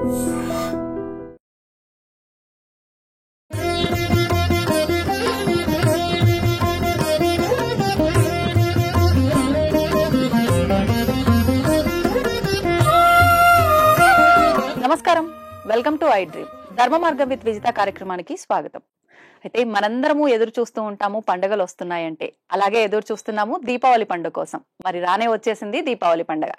నమస్కారం, welcome to I dream. ధర్మ మార్గం విత్ విజిత కార్యక్రమానికి స్వాగతం. అయితే మనందరము ఎదురు చూస్తూ ఉంటాము పండుగలు వస్తున్నాయంటే. అలాగే ఎదురు చూస్తున్నాము దీపావళి పండుగ కోసం. మరి రానే వచ్చేసింది దీపావళి పండుగ.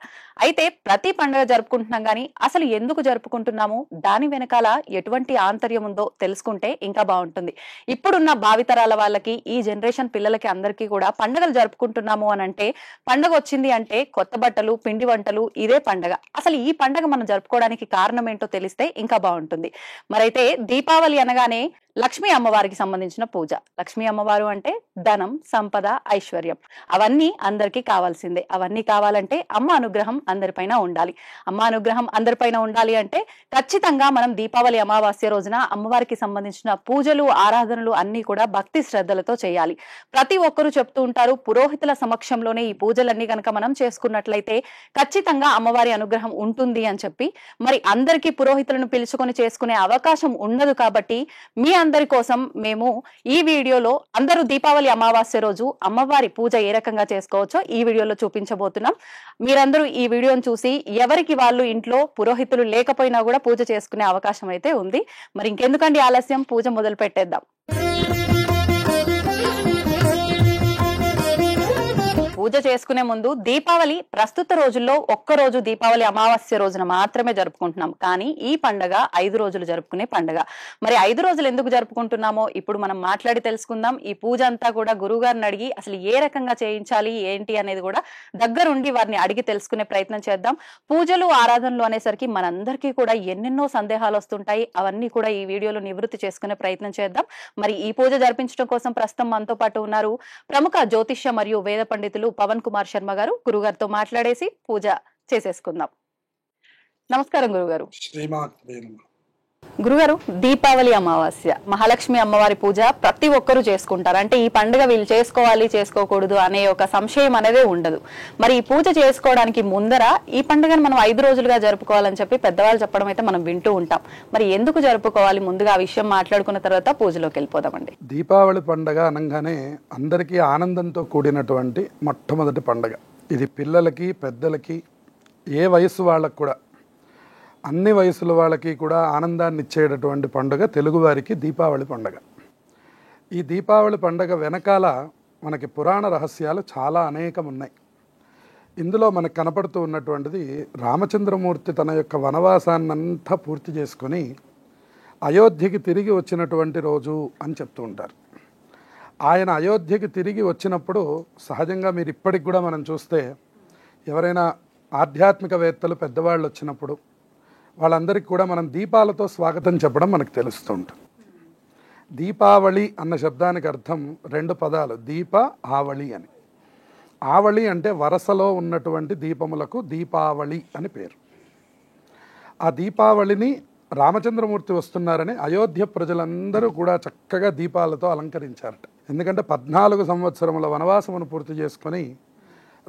అయితే ప్రతి పండుగ జరుపుకుంటున్నాం కానీ అసలు ఎందుకు జరుపుకుంటున్నాము, దాని వెనకాల ఎటువంటి ఆంతర్యం ఉందో తెలుసుకుంటే ఇంకా బాగుంటుంది. ఇప్పుడున్న భావితరాల వాళ్ళకి, ఈ జనరేషన్ పిల్లలకి అందరికీ కూడా పండుగలు జరుపుకుంటున్నాము అని అంటే, పండుగ వచ్చింది అంటే కొత్త బట్టలు, పిండి వంటలు, ఇదే పండుగ. అసలు ఈ పండుగ మనం జరుపుకోవడానికి కారణం ఏంటో తెలిస్తే ఇంకా బాగుంటుంది. మరైతే దీపావళి అనగానే లక్ష్మీ అమ్మవారికి సంబంధించిన పూజ. లక్ష్మీ అమ్మవారు అంటే ధనం, సంపద, ఐశ్వర్యం, అవన్నీ అందరికీ కావాల్సిందే. అవన్నీ కావాలంటే అమ్మ అనుగ్రహం అందరిపైన ఉండాలి. అమ్మ అనుగ్రహం అందరిపైన ఉండాలి అంటే ఖచ్చితంగా మనం దీపావళి అమావాస్య రోజున అమ్మవారికి సంబంధించిన పూజలు, ఆరాధనలు అన్ని కూడా భక్తి శ్రద్ధలతో చేయాలి. ప్రతి ఒక్కరూ చెప్తూ ఉంటారు, పురోహితుల సమక్షంలోనే ఈ పూజలన్నీ కనుక మనం చేసుకున్నట్లయితే ఖచ్చితంగా అమ్మవారి అనుగ్రహం ఉంటుంది అని చెప్పి. మరి అందరికీ పురోహితులను పిలుచుకొని చేసుకునే అవకాశం ఉండదు కాబట్టి మీ అందరి కోసం మేము ఈ వీడియోలో అందరూ దీపావళి అమావాస్య రోజు అమ్మవారి పూజ ఏ రకంగా చేసుకోవచ్చో ఈ వీడియోలో చూపించబోతున్నాం. మీరందరూ ఈ వీడియోను చూసి ఎవరికి వాళ్ళు ఇంట్లో పురోహితులు లేకపోయినా కూడా పూజ చేసుకునే అవకాశం అయితే ఉంది. మరి ఇంకెందుకండి ఆలస్యం, పూజ మొదలు పెట్టేద్దాం. పూజ చేసుకునే ముందు దీపావళి ప్రస్తుత రోజుల్లో ఒక్కరోజు దీపావళి అమావాస్య రోజున మాత్రమే జరుపుకుంటున్నాం. కానీ ఈ పండగ 5 రోజులు జరుపుకునే పండగ. మరి 5 రోజులు ఎందుకు జరుపుకుంటున్నామో ఇప్పుడు మనం మాట్లాడి తెలుసుకుందాం. ఈ పూజ అంతా కూడా గురువు గారిని అడిగి అసలు ఏ రకంగా చేయించాలి ఏంటి అనేది కూడా దగ్గరుండి వారిని అడిగి తెలుసుకునే ప్రయత్నం చేద్దాం. పూజలు, ఆరాధనలు అనేసరికి మనందరికీ కూడా ఎన్నెన్నో సందేహాలు వస్తుంటాయి. అవన్నీ కూడా ఈ వీడియోలో నివృత్తి చేసుకునే ప్రయత్నం చేద్దాం. మరి ఈ పూజ జరిపించడం కోసం ప్రస్తుతం మనతో పాటు ఉన్నారు ప్రముఖ జ్యోతిష్య మరియు వేద పండితులు పవన్ కుమార్ శర్మ గారు. గురుగారితో మాట్లాడేసి పూజ చేసేసుకుందాం. నమస్కారం గురుగారు. గురుగారు, దీపావళి అమావాస్య, మహాలక్ష్మి అమ్మవారి పూజ ప్రతి ఒక్కరూ చేసుకుంటారు. అంటే ఈ పండుగ వీళ్ళు చేసుకోవాలి, చేసుకోకూడదు అనే ఒక సంశయం అనేదే ఉండదు. మరి ఈ పూజ చేసుకోవడానికి ముందర ఈ పండుగను మనం 5 రోజులుగా జరుపుకోవాలని చెప్పి పెద్దవాళ్ళు చెప్పడం అయితే మనం వింటూ ఉంటాం. మరి ఎందుకు జరుపుకోవాలి, ముందుగా ఆ విషయం మాట్లాడుకున్న తర్వాత పూజలోకి వెళ్ళిపోదామండి. దీపావళి పండుగ అనగానే అందరికీ ఆనందంతో కూడినటువంటి మొట్టమొదటి పండుగ ఇది. పిల్లలకి, పెద్దలకి, ఏ వయసు వాళ్ళకు కూడా, అన్ని వయసుల వాళ్ళకి కూడా ఆనందాన్ని ఇచ్చేటటువంటి పండుగ తెలుగువారికి దీపావళి పండుగ. ఈ దీపావళి పండుగ వెనకాల మనకి పురాణ రహస్యాలు చాలా అనేకం ఉన్నాయి. ఇందులో మనకు కనపడుతూ ఉన్నటువంటిది, రామచంద్రమూర్తి తన యొక్క వనవాసాన్నంతా పూర్తి చేసుకొని అయోధ్యకి తిరిగి వచ్చినటువంటి రోజు అని చెప్తూ ఉంటారు. ఆయన అయోధ్యకి తిరిగి వచ్చినప్పుడు సహజంగా మీరు ఇప్పటికి కూడా మనం చూస్తే, ఎవరైనా ఆధ్యాత్మికవేత్తలు పెద్దవాళ్ళు వచ్చినప్పుడు వాళ్ళందరికీ కూడా మనం దీపాలతో స్వాగతం చెప్పడం మనకు తెలుస్తూ ఉంటుంది. దీపావళి అన్న శబ్దానికి అర్థం 2 పదాలు, దీప, ఆవళి అని. ఆవళి అంటే వరసలో ఉన్నటువంటి దీపములకు దీపావళి అని పేరు. ఆ దీపావళిని రామచంద్రమూర్తి వస్తున్నారని అయోధ్య ప్రజలందరూ కూడా చక్కగా దీపాలతో అలంకరించారట. ఎందుకంటే 14 సంవత్సరముల వనవాసమును పూర్తి చేసుకొని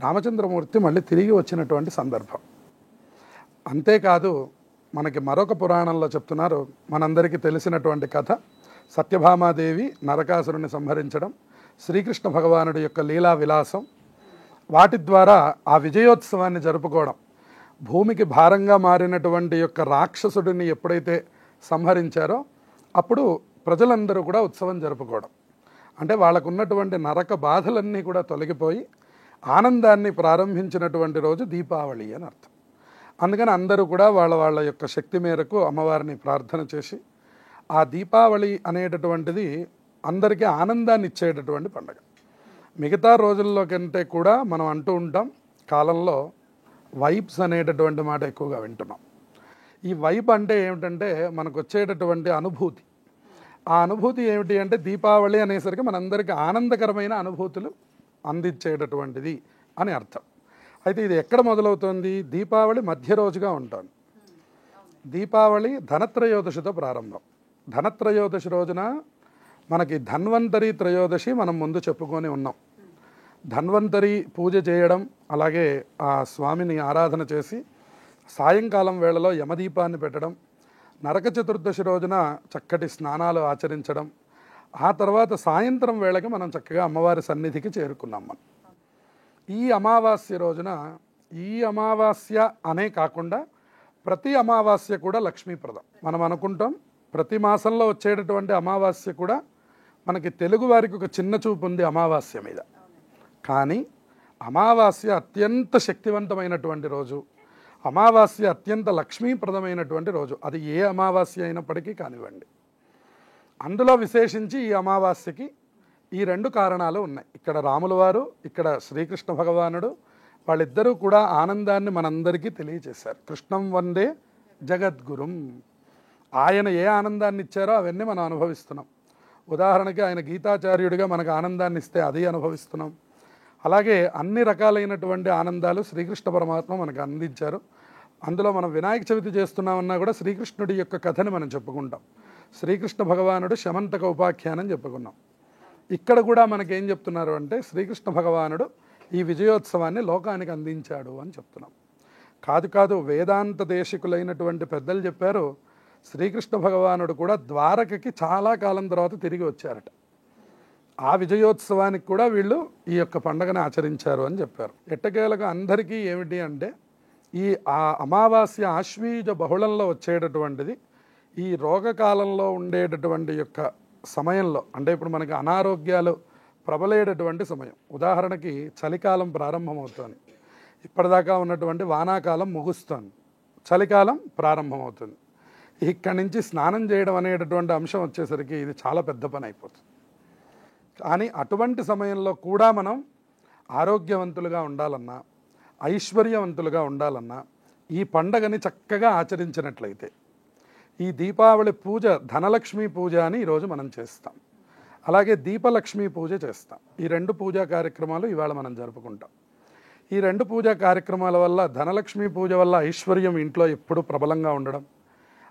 రామచంద్రమూర్తి మళ్ళీ తిరిగి వచ్చినటువంటి సందర్భం. అంతేకాదు, మనకి మరొక పురాణంలో చెప్తున్నారు, మనందరికీ తెలిసినటువంటి కథ, సత్యభామాదేవి నరకాసురుని సంహరించడం, శ్రీకృష్ణ భగవానుడి యొక్క లీలా విలాసం, వాటి ద్వారా ఆ విజయోత్సవాన్ని జరుపుకోవడం. భూమికి భారంగా మారినటువంటి యొక్క రాక్షసుడిని ఎప్పుడైతే సంహరించారో అప్పుడు ప్రజలందరూ కూడా ఉత్సవం జరుపుకోవడం. అంటే వాళ్ళకు ఉన్నటువంటి నరక బాధలన్నీ కూడా తొలగిపోయి ఆనందాన్ని ప్రారంభించినటువంటి రోజు దీపావళి అని అర్థం. అందుకని అందరూ కూడా వాళ్ళ వాళ్ళ యొక్క శక్తి మేరకు అమ్మవారిని ప్రార్థన చేసి, ఆ దీపావళి అనేటటువంటిది అందరికీ ఆనందాన్ని ఇచ్చేటటువంటి పండుగ. మిగతా రోజుల్లో కంటే కూడా మనం అంటూ ఉంటాం, కాలంలో వైబ్స్ అనేటటువంటి మాట ఎక్కువగా వింటున్నాం. ఈ వైబ్ అంటే ఏమిటంటే మనకు వచ్చేటటువంటి అనుభూతి. ఆ అనుభూతి ఏమిటి అంటే, దీపావళి అనేసరికి మనందరికీ ఆనందకరమైన అనుభూతులు అందించేటటువంటిది అని అర్థం. అయితే ఇది ఎక్కడ మొదలవుతుంది? దీపావళి మధ్య రోజుగా ఉంటుంది. దీపావళి ధనత్రయోదశితో ప్రారంభం. ధనత్రయోదశి రోజున మనకి ధన్వంతరి త్రయోదశి మనం ముందు చెప్పుకొని ఉన్నాం. ధన్వంతరి పూజ చేయడం, అలాగే ఆ స్వామిని ఆరాధన చేసి సాయంకాలం వేళలో యమదీపాన్ని పెట్టడం, నరక చతుర్దశి రోజున చక్కటి స్నానాలు ఆచరించడం, ఆ తర్వాత సాయంత్రం వేళకి మనం చక్కగా అమ్మవారి సన్నిధికి చేరుకున్నాం. మనం ఈ అమావాస్య రోజున, ఈ అమావాస్య అనే కాకుండా ప్రతి అమావాస్య కూడా లక్ష్మీప్రదం. మనం అనుకుంటాం ప్రతి మాసంలో వచ్చేటటువంటి అమావాస్య కూడా మనకి తెలుగు వారికి ఒక చిన్న చూపు ఉంది అమావాస్య మీద. కానీ అమావాస్య అత్యంత శక్తివంతమైనటువంటి రోజు, అమావాస్య అత్యంత లక్ష్మీప్రదమైనటువంటి రోజు. అది ఏ అమావాస్య అయినప్పటికీ కానివ్వండి. అందులో విశేషించి ఈ అమావాస్యకి ఈ రెండు కారణాలు ఉన్నాయి. ఇక్కడ రాముల వారు, ఇక్కడ శ్రీకృష్ణ భగవానుడు, వాళ్ళిద్దరూ కూడా ఆనందాన్ని మనందరికీ తెలియజేశారు. కృష్ణం వందే జగద్గురుం. ఆయన ఏ ఆనందాన్ని ఇచ్చారో అవన్నీ మనం అనుభవిస్తున్నాం. ఉదాహరణకి ఆయన గీతాచార్యుడిగా మనకు ఆనందాన్ని ఇస్తే అది అనుభవిస్తున్నాం. అలాగే అన్ని రకాలైనటువంటి ఆనందాలు శ్రీకృష్ణ పరమాత్మ మనకు అందించారు. అందులో మనం వినాయక చవితి చేస్తున్నామన్నా కూడా శ్రీకృష్ణుడి యొక్క కథని మనం చెప్పుకుంటాం. శ్రీకృష్ణ భగవానుడు శమంతక ఉపాఖ్యానం చెప్పుకున్నాం. ఇక్కడ కూడా మనకేం చెప్తున్నారు అంటే శ్రీకృష్ణ భగవానుడు ఈ విజయోత్సవాన్ని లోకానికి అందించాడు అని చెప్తున్నాం. కాదు వేదాంత దేశికులైనటువంటి పెద్దలు చెప్పారు, శ్రీకృష్ణ భగవానుడు కూడా ద్వారకకి చాలా కాలం తర్వాత తిరిగి వచ్చారట. ఆ విజయోత్సవానికి కూడా వీళ్ళు ఈ యొక్క పండుగను ఆచరించారు అని చెప్పారు. ఎట్టకేలకు అందరికీ ఏమిటి అంటే ఈ అమావాస్య ఆశ్వీజ బహుళంలో వచ్చేటటువంటిది ఈ రోగకాలంలో ఉండేటటువంటి యొక్క సమయంలో, అంటే ఇప్పుడు మనకి అనారోగ్యాలు ప్రబలేటటువంటి సమయం. ఉదాహరణకి చలికాలం ప్రారంభమవుతుంది, ఇప్పటిదాకా ఉన్నటువంటి వానాకాలం ముగుస్తుంది, చలికాలం ప్రారంభమవుతుంది. ఇక్కడి నుంచి స్నానం చేయడం అనేటటువంటి అంశం వచ్చేసరికి ఇది చాలా పెద్ద పని అయిపోతుంది. కానీ అటువంటి సమయంలో కూడా మనం ఆరోగ్యవంతులుగా ఉండాలన్నా, ఐశ్వర్యవంతులుగా ఉండాలన్నా ఈ పండగని చక్కగా ఆచరించినట్లయితే, ఈ దీపావళి పూజ ధనలక్ష్మి పూజ అని ఈరోజు మనం చేస్తాం. అలాగే దీపలక్ష్మి పూజ చేస్తాం. ఈ రెండు పూజా కార్యక్రమాలు ఇవాళ మనం జరుపుకుంటాం. ఈ రెండు పూజా కార్యక్రమాల వల్ల ధనలక్ష్మి పూజ వల్ల ఐశ్వర్యం ఇంట్లో ఎప్పుడూ ప్రబలంగా ఉండడం,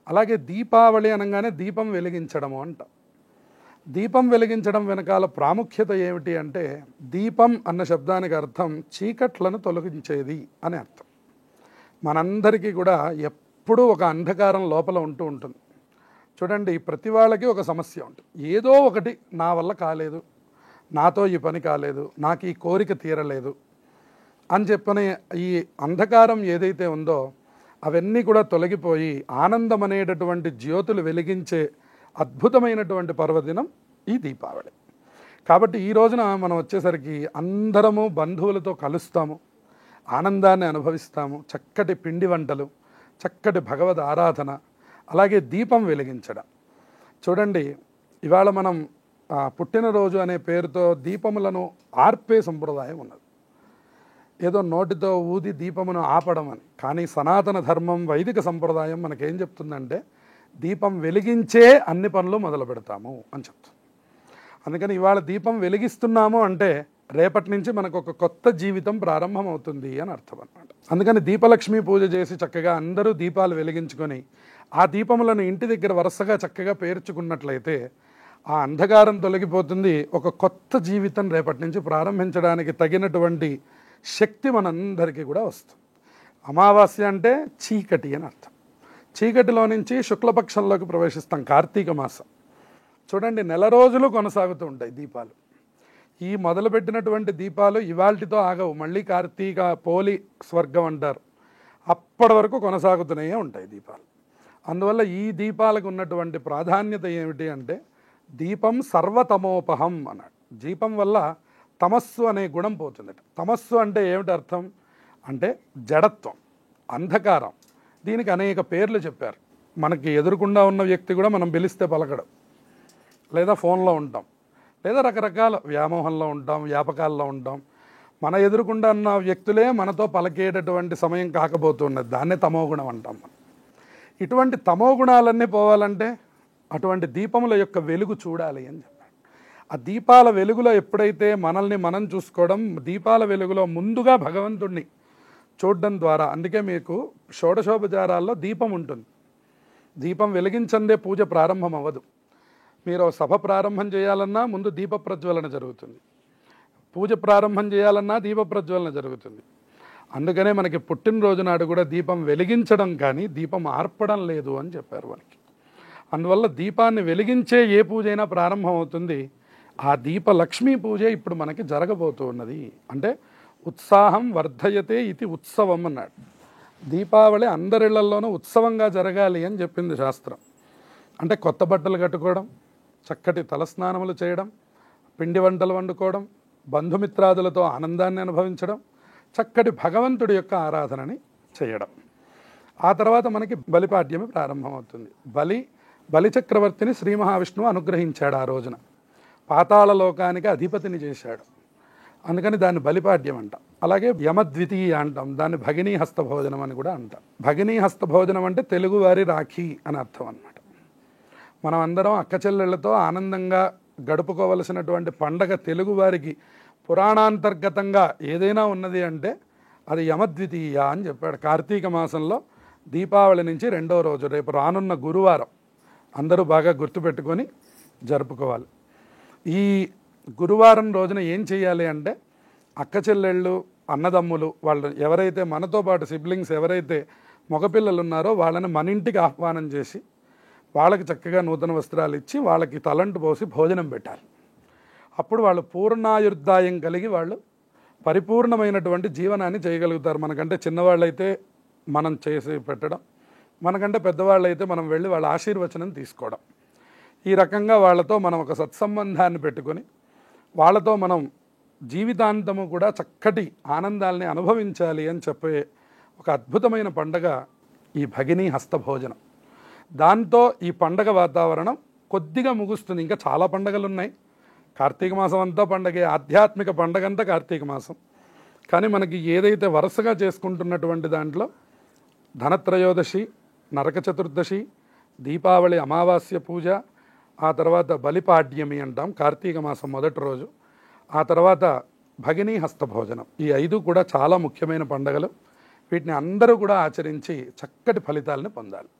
అలాగే దీపావళి అనగానే దీపం వెలిగించడము అంటాం. దీపం వెలిగించడం వెనకాల ప్రాముఖ్యత ఏమిటి అంటే, దీపం అన్న శబ్దానికి అర్థం చీకట్లను తొలగించేది అని అర్థం. మనందరికీ కూడా ఎప్పుడూ ఒక అంధకారం లోపల ఉంటూ ఉంటుంది. చూడండి, ప్రతి వాళ్ళకి ఒక సమస్య ఉంటుంది. ఏదో ఒకటి నా వల్ల కాలేదు, నాతో ఈ పని కాలేదు, నాకు ఈ కోరిక తీరలేదు అని చెప్పనే ఈ అంధకారం ఏదైతే ఉందో అవన్నీ కూడా తొలగిపోయి ఆనందం అనేటటువంటి జ్యోతులు వెలిగించే అద్భుతమైనటువంటి పర్వదినం ఈ దీపావళి. కాబట్టి ఈ రోజున మనం వచ్చేసరికి అందరము బంధువులతో కలుస్తాము, ఆనందాన్ని అనుభవిస్తాము. చక్కటి పిండి వంటలు, చక్కటి భగవద్ ఆరాధన, అలాగే దీపం వెలిగించడం. చూడండి, ఇవాళ మనం పుట్టినరోజు అనే పేరుతో దీపములను ఆర్పే సంప్రదాయం ఉన్నది. ఏదో నోటితో ఊది దీపమును ఆపడం అని. కానీ సనాతన ధర్మం, వైదిక సంప్రదాయం మనకేం చెప్తుందంటే దీపం వెలిగించే అన్ని పనులు మొదలు పెడతాము అని చెప్తుంది. అందుకని ఇవాళ దీపం వెలిగిస్తున్నాము అంటే రేపటి నుంచి మనకు ఒక కొత్త జీవితం ప్రారంభమవుతుంది అని అర్థం అన్నమాట. అందుకని దీపలక్ష్మి పూజ చేసి చక్కగా అందరూ దీపాలు వెలిగించుకొని ఆ దీపములను ఇంటి దగ్గర వరుసగా చక్కగా పేర్చుకున్నట్లయితే ఆ అంధకారం తొలగిపోతుంది. ఒక కొత్త జీవితం రేపటి నుంచి ప్రారంభించడానికి తగినటువంటి శక్తి మనందరికీ కూడా వస్తుంది. అమావాస్య అంటే చీకటి అని అర్థం. చీకటిలో నుంచి శుక్లపక్షంలోకి ప్రవేశిస్తాం. కార్తీక మాసం చూడండి, నెల రోజులు కొనసాగుతూ ఉంటాయి దీపాలు. ఈ మొదలుపెట్టినటువంటి దీపాలు ఇవాల్టితో ఆగవు. మళ్ళీ కార్తీక పోలి స్వర్గం అంటారు, అప్పటి వరకు కొనసాగుతూనే ఉంటాయి దీపాలు. అందువల్ల ఈ దీపాలకు ఉన్నటువంటి ప్రాధాన్యత ఏమిటి అంటే, దీపం సర్వతమోపహం అన్నాడు. దీపం వల్ల తమస్సు అనే గుణం పోతుందట. తమస్సు అంటే ఏమిటి అర్థం అంటే జడత్వం, అంధకారం. దీనికి అనేక పేర్లు చెప్పారు. మనకి ఎదురుకుండా ఉన్న వ్యక్తి కూడా మనం పిలిస్తే పలకడం, లేదా ఫోన్లో ఉంటాం, లేదా రకరకాల వ్యామోహంలో ఉంటాం, వ్యాపకాల్లో ఉంటాం. మన ఎదురుకుండా ఉన్న వ్యక్తులే మనతో పలికేటటువంటి సమయం కాకపోతున్నది, దాన్నే తమోగుణం అంటాం మనం. ఇటువంటి తమోగుణాలన్నీ పోవాలంటే అటువంటి దీపముల యొక్క వెలుగు చూడాలి అని చెప్పారు. ఆ దీపాల వెలుగులో ఎప్పుడైతే మనల్ని మనం చూసుకోవడం, దీపాల వెలుగులో ముందుగా భగవంతుణ్ణి చూడడం ద్వారా, అందుకే మీకు షోడశోపచారాల్లో దీపం ఉంటుంది. దీపం వెలిగించందే పూజ ప్రారంభం అవ్వదు. మీరు సభ ప్రారంభం చేయాలన్నా ముందు దీప ప్రజ్వలన జరుగుతుంది, పూజ ప్రారంభం చేయాలన్నా దీప ప్రజ్వలన జరుగుతుంది. అందుకనే మనకి పుట్టినరోజు నాడు కూడా దీపం వెలిగించడం కానీ దీపం ఆర్పడం లేదు అని చెప్పారు మనకి. అందువల్ల దీపాన్ని వెలిగించే ఏ పూజ అయినా ప్రారంభం అవుతుంది. ఆ దీప లక్ష్మీ పూజ ఇప్పుడు మనకి జరగబోతూ ఉన్నది. అంటే ఉత్సాహం వర్ధయతే ఇది ఉత్సవం అన్నాడు. దీపావళి అందరిళ్లలోనూ ఉత్సవంగా జరగాలి అని చెప్పింది శాస్త్రం. అంటే కొత్త బట్టలు కట్టుకోవడం, చక్కటి తలస్నానములు చేయడం, పిండి వంటలు వండుకోవడం, బంధుమిత్రాదులతో ఆనందాన్ని అనుభవించడం, చక్కటి భగవంతుడి యొక్క ఆరాధనని చేయడం. ఆ తర్వాత మనకి బలిపాడ్యమి ప్రారంభమవుతుంది. బలి చక్రవర్తిని శ్రీ మహావిష్ణువు అనుగ్రహించాడు. ఆ రోజున పాతాళ లోకానికి అధిపతిని చేశాడు. అందుకని దాన్ని బలిపాడ్యం అంటాం. అలాగే యమద్వితీయ అంటాం, దాన్ని భగినీ హస్తభోజనం అని కూడా అంటాం. భగినీ హస్తభోజనం అంటే తెలుగువారి రాఖీ అని అర్థం అన్నమాట. మనం అందరం అక్క చెల్లెళ్లతో ఆనందంగా గడుపుకోవలసినటువంటి పండగ తెలుగువారికి పురాణాంతర్గతంగా ఏదైనా ఉన్నది అంటే అది యమద్వితీయ అని చెప్పాడు. కార్తీక మాసంలో దీపావళి నుంచి 2వ రోజు, రేపు రానున్న గురువారం అందరూ బాగా గుర్తుపెట్టుకొని జరుపుకోవాలి. ఈ గురువారం రోజున ఏం చేయాలి అంటే అక్క చెల్లెళ్ళు, అన్నదమ్ములు, వాళ్ళు ఎవరైతే మనతో పాటు సిబ్లింగ్స్ ఎవరైతే మగపిల్లలు ఉన్నారో వాళ్ళని మన ఇంటికి ఆహ్వానం చేసి వాళ్ళకి చక్కగా నూతన వస్త్రాలు ఇచ్చి వాళ్ళకి తలంటు పోసి భోజనం పెట్టాలి. అప్పుడు వాళ్ళు పూర్ణాయుర్దాయం కలిగి వాళ్ళు పరిపూర్ణమైనటువంటి జీవనాన్ని చేయగలుగుతారు. మనకంటే చిన్నవాళ్ళైతే మనం చేసి పెట్టడం, మనకంటే పెద్దవాళ్ళైతే మనం వెళ్ళి వాళ్ళ ఆశీర్వచనం తీసుకోవడం. ఈ రకంగా వాళ్ళతో మనం ఒక సత్సంబంధాన్ని పెట్టుకొని వాళ్ళతో మనం జీవితాంతము కూడా చక్కటి ఆనందాల్ని అనుభవించాలి అని చెప్పే ఒక అద్భుతమైన పండగ ఈ భగినీ హస్తభోజనం. దాంతో ఈ పండగ వాతావరణం కొద్దిగా ముగుస్తుంది. ఇంకా చాలా పండగలు ఉన్నాయి. కార్తీక మాసం అంతా పండగే, ఆధ్యాత్మిక పండగ అంతా కార్తీక మాసం. కానీ మనకి ఏదైతే వరుసగా చేసుకుంటున్నటువంటి దాంట్లో ధనత్రయోదశి, నరక చతుర్దశి, దీపావళి అమావాస్య పూజ, ఆ తర్వాత బలిపాడ్యమి అంటాం కార్తీక మాసం మొదటి రోజు, ఆ తర్వాత భగినీ హస్తభోజనం. ఈ 5 కూడా చాలా ముఖ్యమైన పండగలు. వీటిని అందరూ కూడా ఆచరించి చక్కటి ఫలితాలను పొందాలి.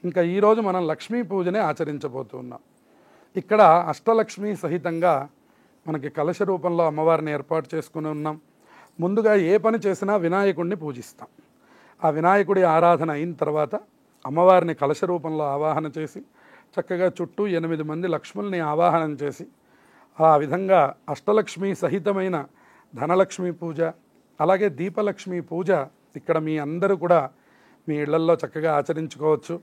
ఇంకా ఈరోజు మనం లక్ష్మీ పూజనే ఆచరించబోతున్నాం. ఇక్కడ అష్టలక్ష్మి సహితంగా మనకి కలశ రూపంలో అమ్మవారిని ఏర్పాటు చేసుకుని ఉన్నాం. ముందుగా ఏ పని చేసినా వినాయకుడిని పూజిస్తాం. ఆ వినాయకుడి ఆరాధన అయిన తర్వాత అమ్మవారిని కలశ రూపంలో ఆవాహన చేసి చక్కగా చుట్టూ 8 మంది లక్ష్ముల్ని ఆవాహనం చేసి ఆ విధంగా అష్టలక్ష్మి సహితమైన ధనలక్ష్మి పూజ, అలాగే దీపలక్ష్మి పూజ ఇక్కడ మీ అందరూ కూడా మీ ఇళ్లల్లో చక్కగా ఆచరించుకోవచ్చు.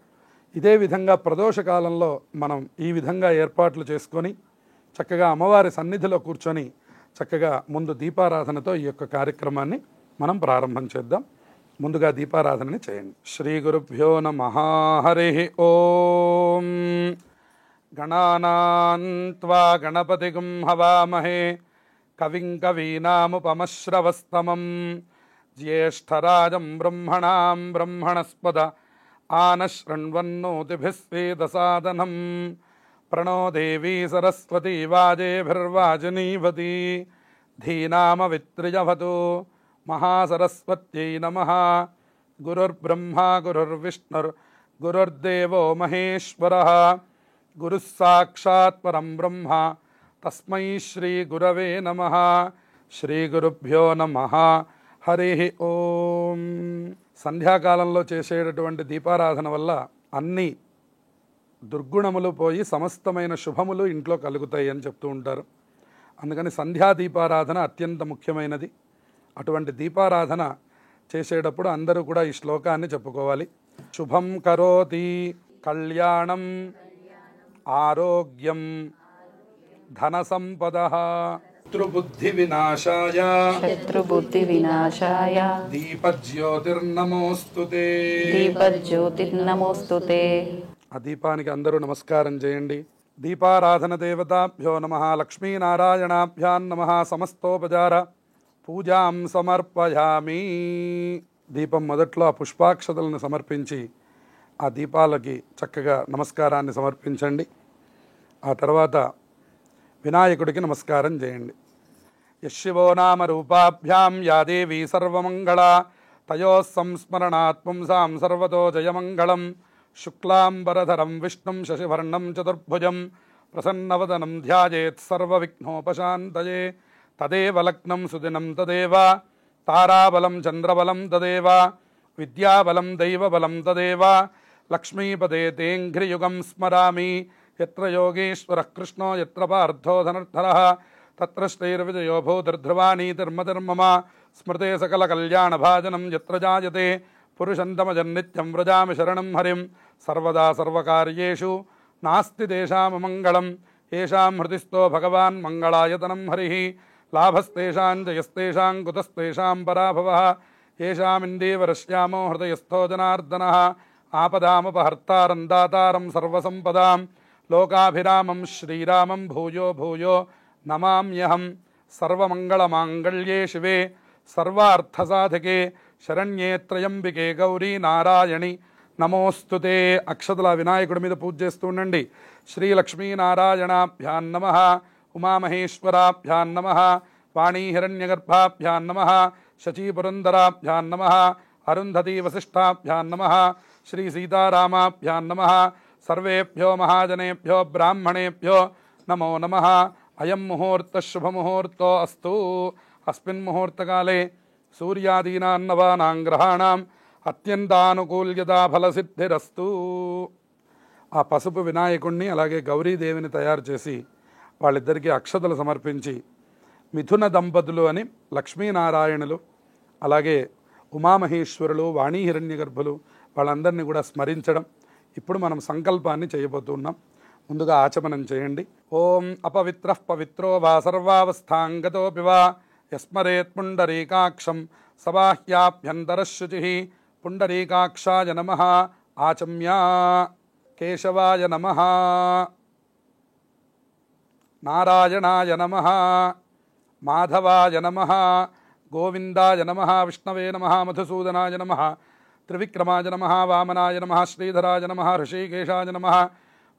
ఇదే విధంగా ప్రదోషకాలంలో మనం ఈ విధంగా ఏర్పాట్లు చేసుకొని చక్కగా అమ్మవారి సన్నిధిలో కూర్చొని చక్కగా ముందు దీపారాధనతో ఈ యొక్క కార్యక్రమాన్ని మనం ప్రారంభం చేద్దాం. ముందుగా దీపారాధనని చేయండి. శ్రీ గురుభ్యో నమః. హరి ఓం. గణానాం త్వా గణపతిగుం హవామహే కవిం కవీనాముపమశ్రవస్తమం జ్యేష్ఠరాజం బ్రహ్మణాం బ్రహ్మణస్పద ఆనశృణ్వన్నోతిభిస్వేదసాదనం ప్రణో దేవీ సరస్వతీ వాజేభిర్వాజనీవతి ధీనామవిత్రియవతు మహాసరస్వత్యై నమః. గురుర్బ్రహ్మా గురుర్విష్ణుర్ గురుర్దేవో మహేశ్వరః గురుః సాక్షాత్ పరం బ్రహ్మ తస్మై శ్రీ గురవే నమః. శ్రీ గురుభ్యో నమః. హరి ఓం. సంధ్యాకాలంలో చేసేటటువంటి దీపారాధన వల్ల అన్ని దుర్గుణములు పోయి సమస్తమైన శుభములు ఇంట్లో కలుగుతాయి అని చెప్తూ ఉంటారు. అందుకని సంధ్యా దీపారాధన అత్యంత ముఖ్యమైనది. అటువంటి దీపారాధన చేసేటప్పుడు అందరూ కూడా ఈ శ్లోకాన్ని చెప్పుకోవాలి. శుభం కరోతి కళ్యాణం ఆరోగ్యం ధన సంపద శత్రుబుద్ధి వినాశాయ దీపజ్యోతిర్నమోస్తుతే. ఆ దీపానికి అందరూ నమస్కారం చేయండి. దీపారాధన దేవతాభ్యో నమః. లక్ష్మీనారాయణాభ్యాం నమః. సమస్తోపచార పూజాం సమర్పయామి. దీపం మొదట్లో ఆ పుష్పాక్షతలను సమర్పించి ఆ దీపాలకి చక్కగా నమస్కారాన్ని సమర్పించండి. ఆ తర్వాత వినాయకుడికి నమస్కారం చేయండి. యశివో నామ రూపాభ్యాం యా దేవీ సర్వమంగళ తయో సంస్మరణాత్ పుంసాం సర్వతో జయమంగళం. శుక్లాంబరధరం విష్ణుం శశివర్ణం చతుర్భుజం ప్రసన్నవదనం ధ్యాయేత్ సర్వవిఘ్నోపశాంతయే. తదేవ లగ్నం సుదినం తదేవ తారాబలం చంద్రబలం తదేవ విద్యాబలం దైవబలం తదేవ లక్ష్మీపదే తేంఘ్రియుగం స్మరామి యత్ర యోగేశ్వరః కృష్ణో యత్ర పార్థో ధనుర్ధరః తత్ర శ్రీర్విజయో భూతిర్ధ్రువాణీతిర్మతిర్మమ స్మృతే సకల కళ్యాణభాజనం యత్ర జాయతే పురుషం తమజన్నిత్యం వ్రజామి శరణం హరిం సర్వదా సర్వకార్యేషు నాస్తి తేషామమంగళం ఏషాం హృదిస్థో భగవాన్ మంగళాయతనం హరిః లాభస్తేషాం జయస్తేషాం కుతస్తేషాం పరాభవః ఏషామిందేవరశ్యామో హృదయస్థో జనార్దనః ఆపదామపహర్తారం దాతారం సర్వసంపదాం లోకాభిరామం శ్రీరామం భూయో భూయో నమామ్యహం సర్వమంగళమాంగళ్యే శివే సర్వార్థసాధకే శరణ్యే త్రయంబికే గౌరీ నారాయణి నమోస్తుతే. అక్షతల వినాయకుడి మీద పూజ చేస్తూ ఉండండి. శ్రీ లక్ష్మీనారాయణాభ్యాం నమః, ఉమామహేశ్వరాభ్యాం నమః, వాణీ హిరణ్యగర్భాభ్యాం నమః, శచీపురందరాభ్యాం నమః, అరుంధతీ వసిష్ఠాభ్యాం నమః, శ్రీ సీతారామాభ్యాం నమః. సర్వేభ్యో మహాజనేభ్యో బ్రాహ్మణేభ్యో నమో నమః. అయం ముహూర్తః శుభముహూర్తో అస్తు. అస్మిన్ ముహూర్తకాలే సూర్యాదీనాం నవానాం గ్రహాణాం అత్యంతానుకూల్యతా ఫలసిద్ధిరస్తు. ఆ పసుపు వినాయకుణ్ణి అలాగే గౌరీదేవిని తయారు చేసి వాళ్ళిద్దరికీ అక్షతలు సమర్పించి మిథున దంపతులు అని లక్ష్మీనారాయణులు అలాగే ఉమామహేశ్వరులు వాణీ హిరణ్యగర్భులు వాళ్ళందరినీ కూడా స్మరించడం. ఇప్పుడు మనం సంకల్పాన్ని చేయబోతున్నాం. ముందుగా ఆచమనం చేయండి. ఓం అపవిత్రః పవిత్రో వా సర్వావస్థాంగతోపి వా యస్మరేత్ పుండరీకాక్షం సబాహ్యాభ్యంతరశుచిః పుండరీకాక్షాయ నమః. ఆచమ్యా కేశవాయ నమః, నారాయణాయ నమః, మాధవాయ నమః, గోవిందాయ నమః, విష్ణవే నమః, మధుసూదనాయ నమః, త్రివిక్రమాయ నమః, వామనాయ నమః, శ్రీధరాయ నమః, ఋషికేశాయ నమః,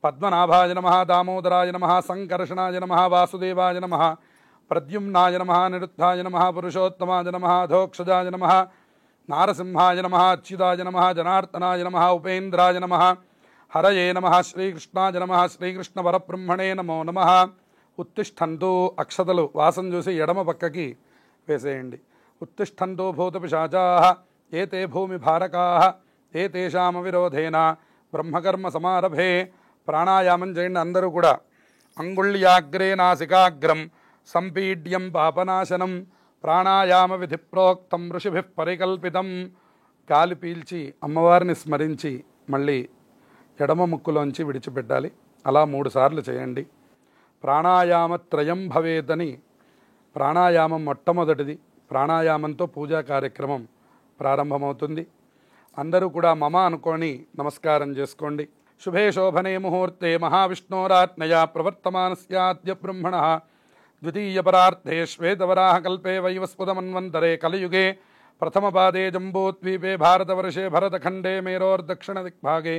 పద్మనాభాయ నమః, దామోదరాయ నమః, సంకర్షణాయ నమః, వాసుదేవాయ నమః, ప్రద్యుమ్నాయ నమః, నిరుద్ధాయ నమః, పురుషోత్తమాయ నమః, అధోక్షజాయ నమః, నారసింహాయ నమః, అచ్యుతాయ నమః, జనార్దనాయ నమః, ఉపేంద్రాయ నమః, హరయే నమః, శ్రీకృష్ణాయ నమః, శ్రీకృష్ణ పరబ్రహ్మణే నమో నమః. ఉత్తిష్టంతు. అక్షతలు వాసం చూసి ఎడమ పక్కకి వేసేయండి. ఉత్తిష్టంతు భూతపిశాచాః ఏతే భూమి భారకాః ఏతేషాం విరోధేన బ్రహ్మకర్మ సమారభే. ప్రాణాయామం చేయండి అందరూ కూడా. అంగుళ్యాగ్రే నాసికాగ్రం సంపీడ్యం పాపనాశనం ప్రాణాయామ విధి ప్రోక్తం ఋషిభిః పరికల్పితం. గాలి పీల్చి అమ్మవారిని స్మరించి మళ్ళీ ఎడమ ముక్కులోంచి విడిచిపెట్టాలి. అలా 3 సార్లు చేయండి. ప్రాణాయామత్రయం భవేదని ప్రాణాయామం మొట్టమొదటిది. ప్రాణాయామంతో పూజా కార్యక్రమం ప్రారంభమవుతుంది. అందరూ కూడా మమ అనుకొని నమస్కారం చేసుకోండి. శుభే శోభనే ముహూర్తే మహావిష్ణోరాజ్ఞయా ప్రవర్తమానస్యాద్య బ్రహ్మణః ద్వితీయపరార్థే శ్వేతవరాహకల్పే వైవస్వతమన్వంతరే కలియుగే ప్రథమపాదే జంబూద్వీపే భారతవర్షే భరతఖండే మేరోర్దక్షిణదిగ్భాగే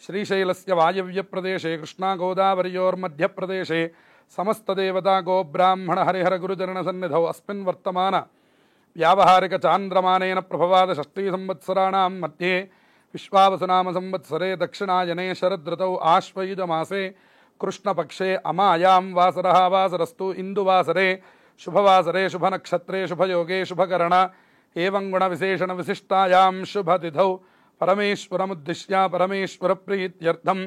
శ్రీశైలస్య వాయవ్యప్రదేశే కృష్ణాగోదావర్యోర్మధ్యప్రదేశే సమస్తదేవతా గోబ్రాహ్మణ హరిహర గురుచరణసన్నిధౌ అస్మిన్ వర్తమాన వ్యావహారిక చాంద్రమానేన ప్రభవాద షష్ఠీ సంవత్సరాణాం మధ్యే విశ్వావసునామ సంవత్సరే దక్షిణాయనే శరదృతౌ ఆశ్వయుజమాసే కృష్ణపక్షే అమాయాం వాసరః వాసరస్తు ఇందువాసరే శుభవాసరే శుభనక్షత్రే శుభయోగే శుభకరణ ఏవం గుణ విశేషణ విశిష్టాయాం శుభతిథౌ పరమేశ్వరముద్దిశ్య పరమేశ్వర ప్రీత్యర్థం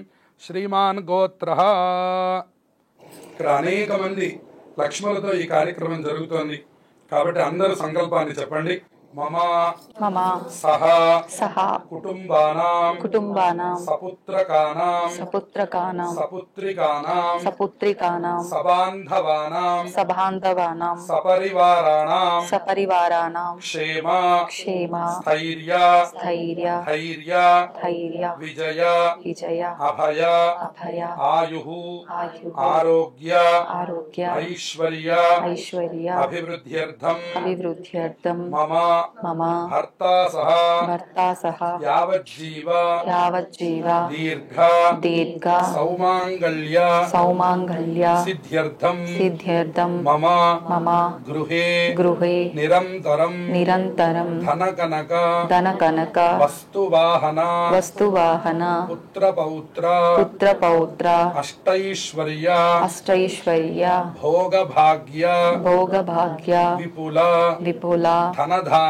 శ్రీమాన్ గోత్రః. ఇక్కడ అనేక మంది లక్ష్ములతో ఈ కార్యక్రమం జరుగుతోంది కాబట్టి అందరూ సంకల్పాన్ని చెప్పండి. మమ మమ సహ సహ కుటుంబానాం కుటుంబానాం సపుత్రకానాం సపుత్రకానాం సపుత్రికానాం సపుత్రికానాం సబాంధవానాం సబాంధవానాం సపరివారాణాం సపరివారాణాం క్షేమ క్షేమ స్థైర్య స్థైర్య ధైర్య ధైర్య విజయ విజయ అభయ అభయ ఆయుః ఆయు ఆరోగ్య ఆరోగ్య ఐశ్వర్య ఐశ్వర్య అభివృద్ధ్యర్థం అభివృద్ధ్యర్థం మమ మమ భర్తా సహ భర్తా సహ యావజ్జీవ యావజ్జీవ దీర్ఘ దీర్ఘ సౌమాంగళ్య సౌమాంగళ్య సిద్ధ్యర్థం సిద్ధ్యర్థం మమ మమ గృహే గృహే నిరంతరం నిరంతరం ధనకనక ధనకనక వస్తువాహన వస్తువాహన పుత్రపౌత్ర పుత్రపౌత్ర అష్టైశ్వర్య అష్టైశ్వర్య భోగభాగ్య భోగభాగ్య విపుల విపుల ధనధాన్య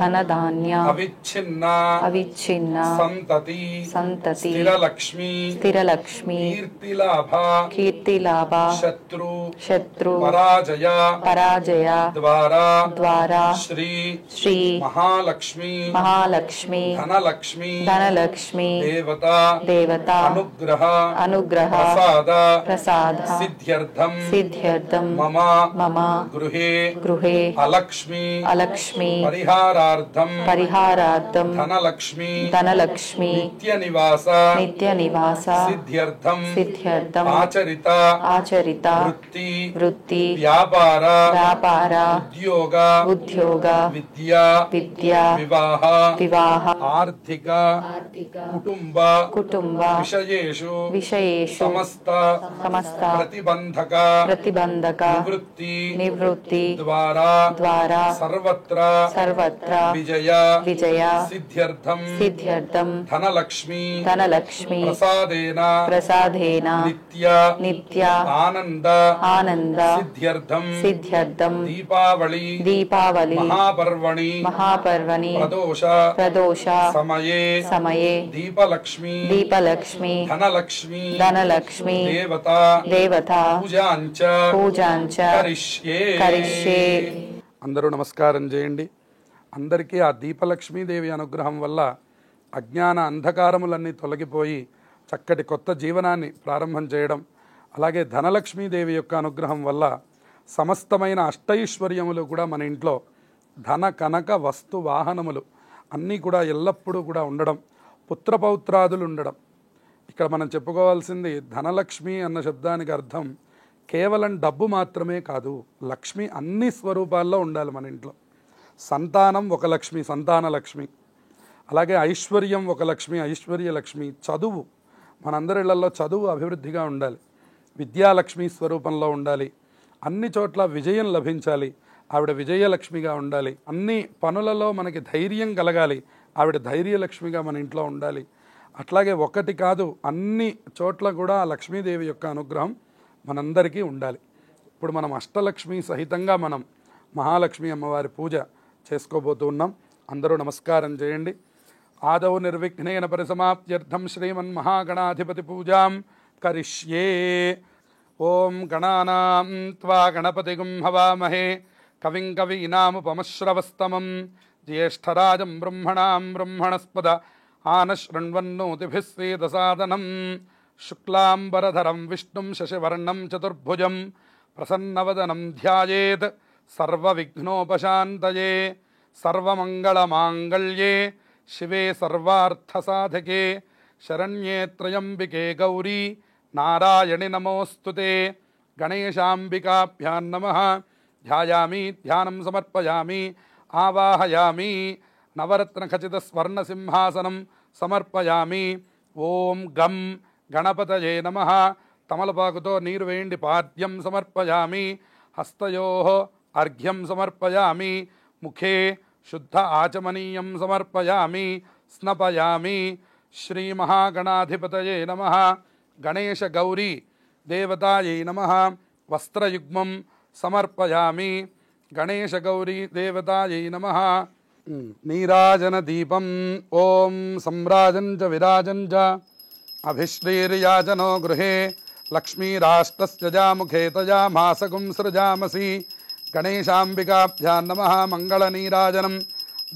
ధనధాన్య అవిచ్ఛిన్న అవిచ్ఛిన్న సంతతి స్థిరలక్ష్మి కీర్తిలాభ శత్రు పరాజయ ద్వారా శ్రీ మహాలక్ష్మి ధనలక్ష్మి దేవత అనుగ్రహ ప్రసాద సిద్ధ్యర్థం మమ గృహే అలక్ష్మి పరిహారార్థం ధనలక్ష్మి నిత్యనివాస సిద్ధ్యర్థం ఆచరిత వృత్తి వ్యాపార ఉద్యోగ విద్యా వివాహ ఆర్థిక కుటుంబ విషయేషు సమస్త ప్రతిబంధక నివృత్తి ద్వారా సర్వత్ర విజయ సిద్ధ్యర్థం ధనలక్ష్మి ప్రసాదేన నిత్య ఆనంద సిద్ధ్యర్థం దీపావళి మహాపర్వణి ప్రదోష సమయే దీపలక్ష్మి ధనలక్ష్మి దేవత పూజాంచ కరిష్యే. అందరూ నమస్కారం చేయండి. అందరికీ ఆ దీపలక్ష్మీదేవి అనుగ్రహం వల్ల అజ్ఞాన అంధకారములన్నీ తొలగిపోయి చక్కటి కొత్త జీవనాన్ని ప్రారంభం చేయడం, అలాగే ధనలక్ష్మీదేవి యొక్క అనుగ్రహం వల్ల సమస్తమైన అష్టైశ్వర్యములు కూడా మన ఇంట్లో ధన కనక వస్తు వాహనములు అన్నీ కూడా ఎల్లప్పుడూ కూడా ఉండడం, పుత్రపౌత్రాదులు ఉండడం. ఇక్కడ మనం చెప్పుకోవాల్సింది ధనలక్ష్మి అన్న శబ్దానికి అర్థం కేవలం డబ్బు మాత్రమే కాదు, లక్ష్మి అన్ని స్వరూపాల్లో ఉండాలి మన ఇంట్లో. సంతానం ఒక లక్ష్మి, సంతాన లక్ష్మి. అలాగే ఐశ్వర్యం ఒక లక్ష్మి, ఐశ్వర్య లక్ష్మి. చదువు, మనందరిళ్లలో చదువు అభివృద్ధిగా ఉండాలి, విద్యాలక్ష్మి స్వరూపంలో ఉండాలి. అన్ని చోట్ల విజయం లభించాలి, ఆవిడ విజయలక్ష్మిగా ఉండాలి. అన్ని పనులలో మనకి ధైర్యం కలగాలి, ఆవిడ ధైర్యలక్ష్మిగా మన ఇంట్లో ఉండాలి. అట్లాగే ఒకటి కాదు, అన్ని చోట్ల కూడా ఆ లక్ష్మీదేవి యొక్క అనుగ్రహం మనందరికీ ఉండాలి. ఇప్పుడు మనం అష్టలక్ష్మి సహితంగా మనం మహాలక్ష్మి అమ్మవారి పూజ చేసుకోబోతూ ఉన్నాం. అందరూ నమస్కారం చేయండి. ఆదౌ నిర్విఘ్నేన పరిసమాప్త్యర్థం శ్రీమన్మహాగణాధిపతి పూజాం కరిష్యే. ఓం గణానాం త్వా గణపతిగుం హవామహే కవిం కవీనాముపమశ్రవస్తమం జ్యేష్ఠరాజం బ్రహ్మణాం బ్రహ్మణస్పద ఆనశృణ్వన్నోతిభిः సేదసాదనం శుక్లాంబరధరం విష్ణుం శశివర్ణం చతుర్భుజం ప్రసన్నవదనం ధ్యాయేత్ సర్వవిఘ్నోపశాంతయే. సర్వమంగళమాంగళ్యే శివే సర్వార్థసాధకే శరణ్యే త్రయంబికే గౌరీ నారాయణి నమోస్తుతే. గణేశాంబికాభ్యాం నమః. ధ్యాయామి, ధ్యానం సమర్పయామి, ఆవాహయామి. నవరత్నఖచితస్వర్ణసింహాసనం సమర్పయామి. ఓం గం గణపతయే నమః. తమలపాకుతో నీరు వేయండి. పాద్యం సమర్పయామి. హస్తయోః అర్ఘ్యం సమర్పయామి. ముఖే శుద్ధ ఆచమనీయం సమర్పయామి. స్నపయామి. శ్రీమహాగణాధిపతయే నమః. గణేశ గౌరీ దేవతాయై నమః. వస్త్రయుగ్మం సమర్పయామి. గణేశ గౌరీ దేవతాయై నమః. నీరాజన దీపం. ఓం సంరాజం చ విరాజం చ అభిశ్రీర్యాజనో గృహే లక్ష్మీరాష్ట్రస్య జాముఖే తయా మాసగుం సృజామసి. గణేశాంబికాభ్యాం నమః. మంగళనీరాజనం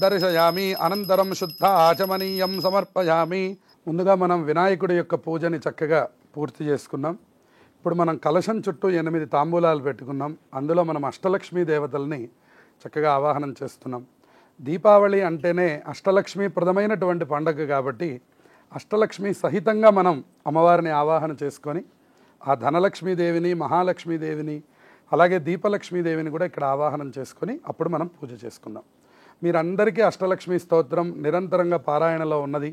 దర్శయామి. అనంతరం శుద్ధ ఆచమనీయం సమర్పయామి. ముందుగా మనం వినాయకుడి యొక్క పూజని చక్కగా పూర్తి చేసుకున్నాం. ఇప్పుడు మనం కలశం చుట్టూ 8 తాంబూలాలు పెట్టుకున్నాం. అందులో మనం అష్టలక్ష్మీ దేవతల్ని చక్కగా ఆవాహనం చేస్తున్నాం. దీపావళి అంటేనే అష్టలక్ష్మీ ప్రదమైనటువంటి పండగ కాబట్టి అష్టలక్ష్మి సహితంగా మనం అమ్మవారిని ఆవాహన చేసుకొని ఆ ధనలక్ష్మీదేవిని, మహాలక్ష్మీదేవిని, అలాగే దీపలక్ష్మీదేవిని కూడా ఇక్కడ ఆవాహనం చేసుకొని అప్పుడు మనం పూజ చేసుకుందాం. మీరందరికీ అష్టలక్ష్మి స్తోత్రం నిరంతరంగా పారాయణలో ఉన్నది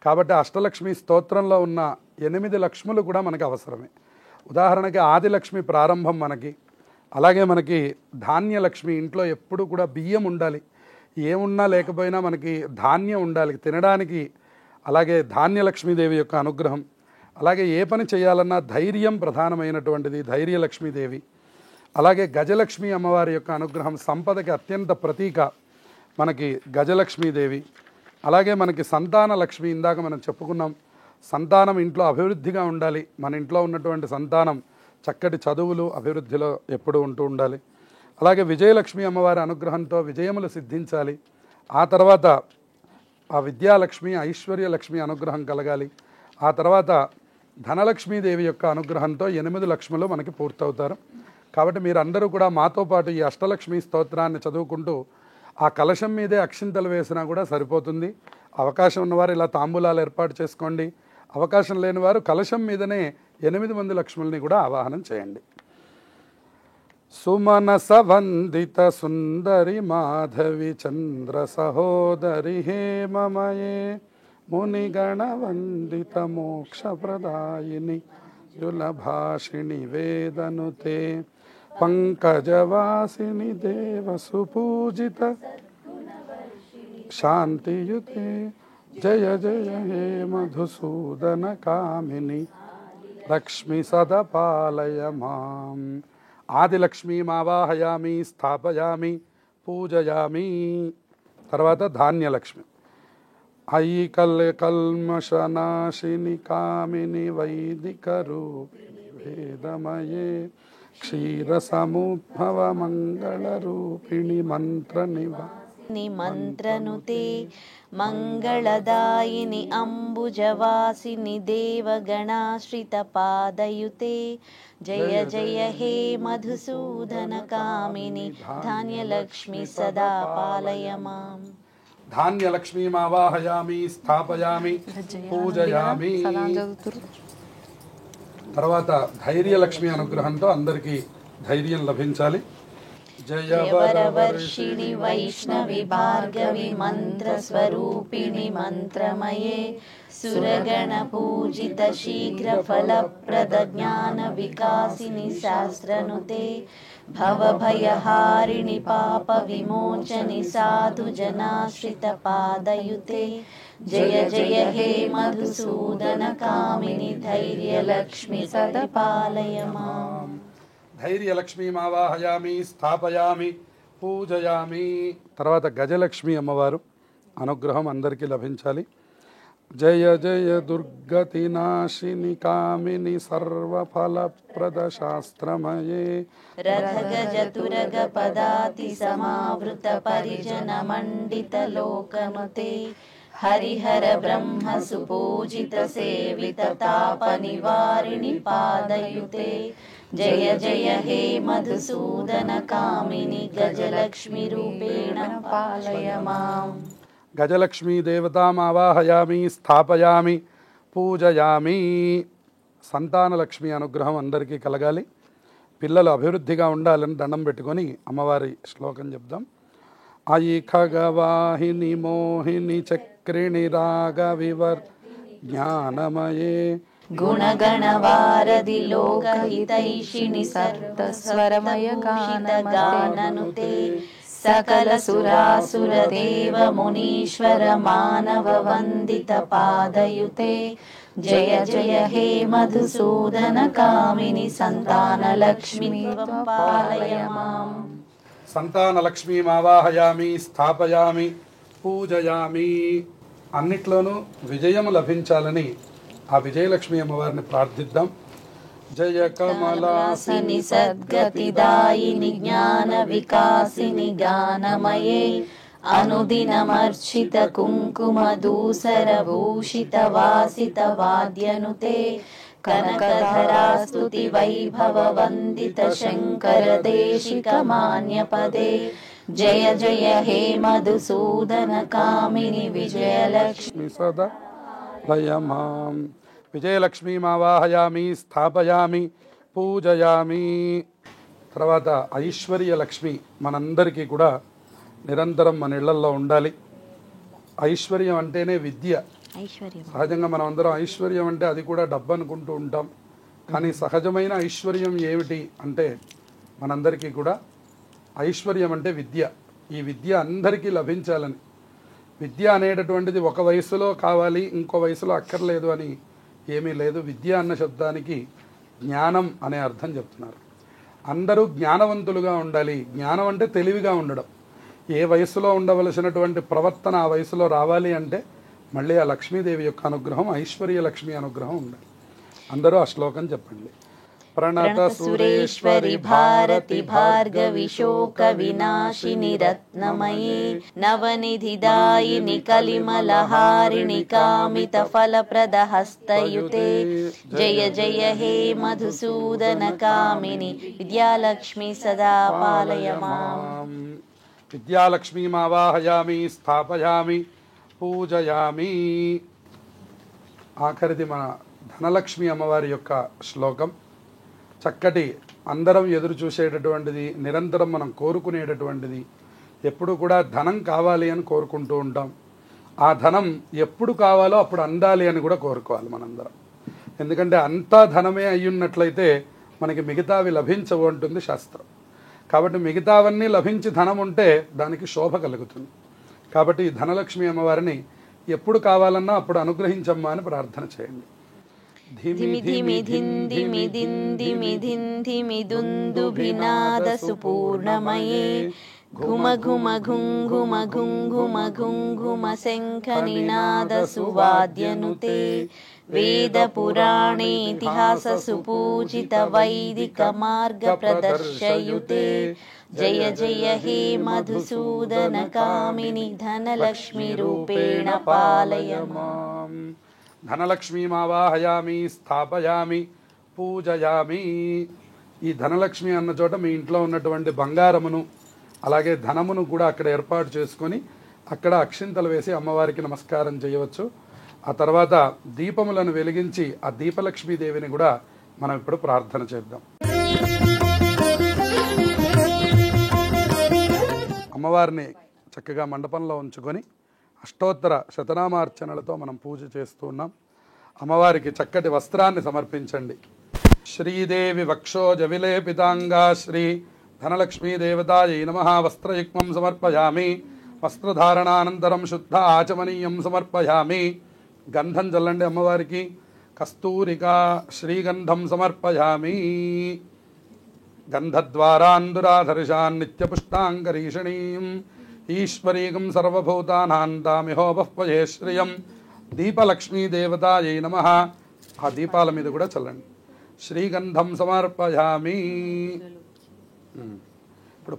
కాబట్టి అష్టలక్ష్మి స్తోత్రంలో ఉన్న 8 లక్ష్ములు కూడా మనకి అవసరమే. ఉదాహరణకి ఆదిలక్ష్మి ప్రారంభం మనకి, అలాగే మనకి ధాన్యలక్ష్మి, ఇంట్లో ఎప్పుడు కూడా బియ్యం ఉండాలి, ఏమున్నా లేకపోయినా మనకి ధాన్యం ఉండాలి తినడానికి. అలాగే ధాన్యలక్ష్మీదేవి యొక్క అనుగ్రహం. అలాగే ఏ పని చేయాలన్నా ధైర్యం ప్రధానమైనటువంటిది, ధైర్యలక్ష్మీదేవి. అలాగే గజలక్ష్మి అమ్మవారి యొక్క అనుగ్రహం సంపదకి అత్యంత ప్రతీక. మనకి గజలక్ష్మీదేవి, అలాగే మనకి సంతాన లక్ష్మి. ఇందాక మనం చెప్పుకున్నాం, సంతానం ఇంట్లో అభివృద్ధిగా ఉండాలి. మన ఇంట్లో ఉన్నటువంటి సంతానం చక్కటి చదువులు అభివృద్ధిలో ఎప్పుడూ ఉంటూ ఉండాలి. అలాగే విజయలక్ష్మి అమ్మవారి అనుగ్రహంతో విజయములు సిద్ధించాలి. ఆ తర్వాత ఆ విద్యాలక్ష్మి ఐశ్వర్యలక్ష్మి అనుగ్రహం కలగాలి. ఆ తర్వాత ధనలక్ష్మీదేవి యొక్క అనుగ్రహంతో 8 లక్ష్ములు మనకి పూర్తవుతారు. కాబట్టి మీరందరూ కూడా మాతో పాటు ఈ అష్టలక్ష్మి స్తోత్రాన్ని చదువుకుంటూ ఆ కలశం మీదే అక్షింతలు వేసినా కూడా సరిపోతుంది. అవకాశం ఉన్నవారు ఇలా తాంబూలాలు ఏర్పాటు చేసుకోండి. అవకాశం లేని వారు కలశం మీదనే 8 మంది లక్ష్ముల్ని కూడా ఆవాహనం చేయండి. సుమనస వందిత సుందరి మాధవి చంద్ర సహోదరి హేమమయే మునిగణ వందిత మోక్ష ప్రదాయిని యులభాషిణి వేదనుతే పంకజవాసిని దేవ సుపూజిత శాంతియుతే జయ జయ హే మధుసూదన కామిని లక్ష్మి సదపాలయ మాం. ఆదిలక్ష్మీమావాహయామి స్థాపయామి పూజయామి. తర్వాత ధాన్యలక్ష్మి. అయి కల్మషనాశిని కామిని వైదిక రూపిణి వేదమయే క్షీరసముద్భవ మంగళ రూపిణి మంత్రనుతే మంగళదాయిని అంబుజవాసిని దేవగణాశ్రిత పాదయుతే జయ జయ హే మధుసూదన కామిని ధాన్యలక్ష్మి సదా పాలయ మాం. ధాన్యలక్ష్మీమావాహయామి స్థాపయామి పూజయామి. తర్వాత ధైర్యలక్ష్మి అనుగ్రహంతో అందరికీ ధైర్యం లభించాలి. జయ వరవర్షిణి వైష్ణవి భార్గవి మంత్రస్వరూపిణి మంత్రమయే సురగణ పూజిత శీఘ్ర ఫలప్రద జ్ఞాన వికాసిని శాస్త్రనుతే భవభయహారిణి పాప విమోచని సాధు జనాశ్రిత పాదయుతే జయ జయ హే మధుసూదన కామిని ధైర్యలక్ష్మి సదపాలయ మాం. ధైర్యలక్ష్మీమావాహయామి స్థాపయామి పూజయామి. తర్వాత గజలక్ష్మి అమ్మవారు అనుగ్రహం అందరికీ లభించాలి. జయ జయ దుర్గతి నాశిని కామిని సర్వఫలప్రద శాస్త్రమయే రథగజ తురగ పదాతి సమావృత పరిజన మండిత లోకనుతే హరిహర బ్రహ్మ సుపూజిత సేవిత తాప నివారిణి పాదయుతే జయ జయ హే మధుసూదన కామిని గజలక్ష్మి రూపేణ పాలయ మాం. గజలక్ష్మీ దేవతామావాహయామి స్థాపయామి పూజయామి. సంతానలక్ష్మి అనుగ్రహం అందరికీ కలగాలి. పిల్లలు అభివృద్ధిగా ఉండాలని దండం పెట్టుకొని అమ్మవారి శ్లోకం చెప్దాం. అయి ఖగవాహిని మోహిని చక్రిణి రాగ వివర్ జ్ఞానమయే గుణగణ వారధి లోకహితైషిణి సప్తస్వరమయ గాననుతే సకల సురాసుర దేవ మునీశ్వర మానవ వందిత పాదయుతే జయ జయ హే మధుసూదన కామిని సంతాన లక్ష్మి పాలయ మాం. సంతానలక్ష్మీమావాహయామి స్థాపయామి పూజయామి. అన్నిట్లోనూ విజయము లభించాలని ఆ విజయలక్ష్మి అమ్మవారిని ప్రార్థిద్దాం. జయ కమలాసిని సద్గతిదాయిని జ్ఞాన వికాసిని గానమయే అనుదినమర్చిత కుంకుమ దూసర భూషిత వాసిత వాద్యనుతే కనకధరాస్తుతి వైభవ వందిత శంకర దేశిక మాన్యపదే జయ జయ హే మధుసూదన కామిని విజయలక్ష్మి సదా లయమాం. విజయలక్ష్మీమావాహయామి స్థాపయామి పూజయామి. తర్వాత ఐశ్వర్యలక్ష్మి మనందరికీ కూడా నిరంతరం మన ఇళ్లల్లో ఉండాలి. ఐశ్వర్యం అంటేనే విద్య. సహజంగా మనం అందరం ఐశ్వర్యం అంటే అది కూడా డబ్బు అనుకుంటూ ఉంటాం. కానీ సహజమైన ఐశ్వర్యం ఏమిటి అంటే మనందరికీ కూడా ఐశ్వర్యం అంటే విద్య. ఈ విద్య అందరికీ లభించాలని. విద్య అనేటటువంటిది ఒక వయసులో కావాలి, ఇంకో వయసులో అక్కర్లేదు అని ఏమీ లేదు. విద్య అన్న శబ్దానికి జ్ఞానం అనే అర్థం చెప్తున్నారు. అందరూ జ్ఞానవంతులుగా ఉండాలి. జ్ఞానం అంటే తెలివిగా ఉండడం. ఏ వయసులో ఉండవలసినటువంటి ప్రవర్తన ఆ వయసులో రావాలి అంటే మళ్ళీ ఆ లక్ష్మీదేవి యొక్క అనుగ్రహం, ఐశ్వర్య లక్ష్మి అనుగ్రహం ఉండాలి. అందరూ ఆ శ్లోకం చెప్పండి. ప్రణత సురేశ్వరి భారతి భార్గవి శోక వినాశిని రత్నమయీ నవనిధిదాయిని కలిమలహారిణి కామిత ఫలప్రద హస్తయుతే జయ జయ హే మధుసూదన కామిని విద్యాలక్ష్మి సదా పాలయ మాం. విద్యాలక్ష్మీమావాహయామి, స్థాపయామి, పూజయామి. ఆఖరిది మన ధనలక్ష్మి అమ్మవారి యొక్క శ్లోకం. చక్కటి అందరం ఎదురు చూసేటటువంటిది, నిరంతరం మనం కోరుకునేటటువంటిది. ఎప్పుడు కూడా ధనం కావాలి అని కోరుకుంటూ ఉంటాం. ఆ ధనం ఎప్పుడు కావాలో అప్పుడు అందాలి అని కూడా కోరుకోవాలి మనందరం. ఎందుకంటే అంతా ధనమే అయ్యున్నట్లయితే మనకి మిగతావి లభించవు అంటుంది శాస్త్రం. కాబట్టి మిగతావన్నీ లభించి ధనం ఉంటే దానికి శోభ కలుగుతుంది. కాబట్టి ఈ ధనలక్ష్మి అమ్మవారిని ఎప్పుడు కావాలన్నా అప్పుడు అనుగ్రహించమ్మా అని ప్రార్థన చేయండి. ధిమి ధిమి ధింధిమి దింధిమి ధింధిమి దుందుభినాద సుపూర్ణమయే ఘుమ ఘుమ ఘుంఘుమ ఘుంఘుమ ఘుంఘుమ శంఖ నినాద సువాద్యనుతే వేద పురాణేతిహాస సుపూజిత వైదిక మార్గ ప్రదర్శయుతే జయ జయ హే మధుసూదన కామిని ధనలక్ష్మి రూపేణ పాలయ మాం. ధనలక్ష్మీమావాహయామి, స్థాపయామి, పూజయామి. ఈ ధనలక్ష్మి అన్న చోట మీ ఇంట్లో ఉన్నటువంటి బంగారమును అలాగే ధనమును కూడా అక్కడ ఏర్పాటు చేసుకొని అక్కడ అక్షింతలు వేసి అమ్మవారికి నమస్కారం చేయవచ్చు. ఆ తర్వాత దీపములను వెలిగించి ఆ దీపలక్ష్మీదేవిని కూడా మనం ఇప్పుడు ప్రార్థన చేద్దాం. అమ్మవారిని చక్కగా మండపంలో ఉంచుకొని అష్టోత్తర శతనామార్చనలతో మనం పూజ చేస్తూ ఉన్నాం. అమ్మవారికి చక్కటి వస్త్రాన్ని సమర్పించండి. శ్రీదేవి వక్షోజ విలేపితాంగా శ్రీ ధనలక్ష్మీ దేవతాయై నమః వస్త్రయుగ్మం సమర్పయామి. వస్త్రధారణానంతరం శుద్ధ ఆచమనీయం సమర్పయామి. గంధం చల్లండి అమ్మవారికి. కస్తూరికా శ్రీగంధం సమర్పయామి. గంధద్వారాందురాధర్షాన్ నిత్యపుష్టాంగరీషణీం ఈశ్వరీకం సర్వభూతానాం తామిహోపహ్వయే శ్రియం. దీపలక్ష్మీ దేవతాయై నమః. ఆ దీపాల మీద కూడా చల్లండి. శ్రీగంధం సమర్పయామి. ఇప్పుడు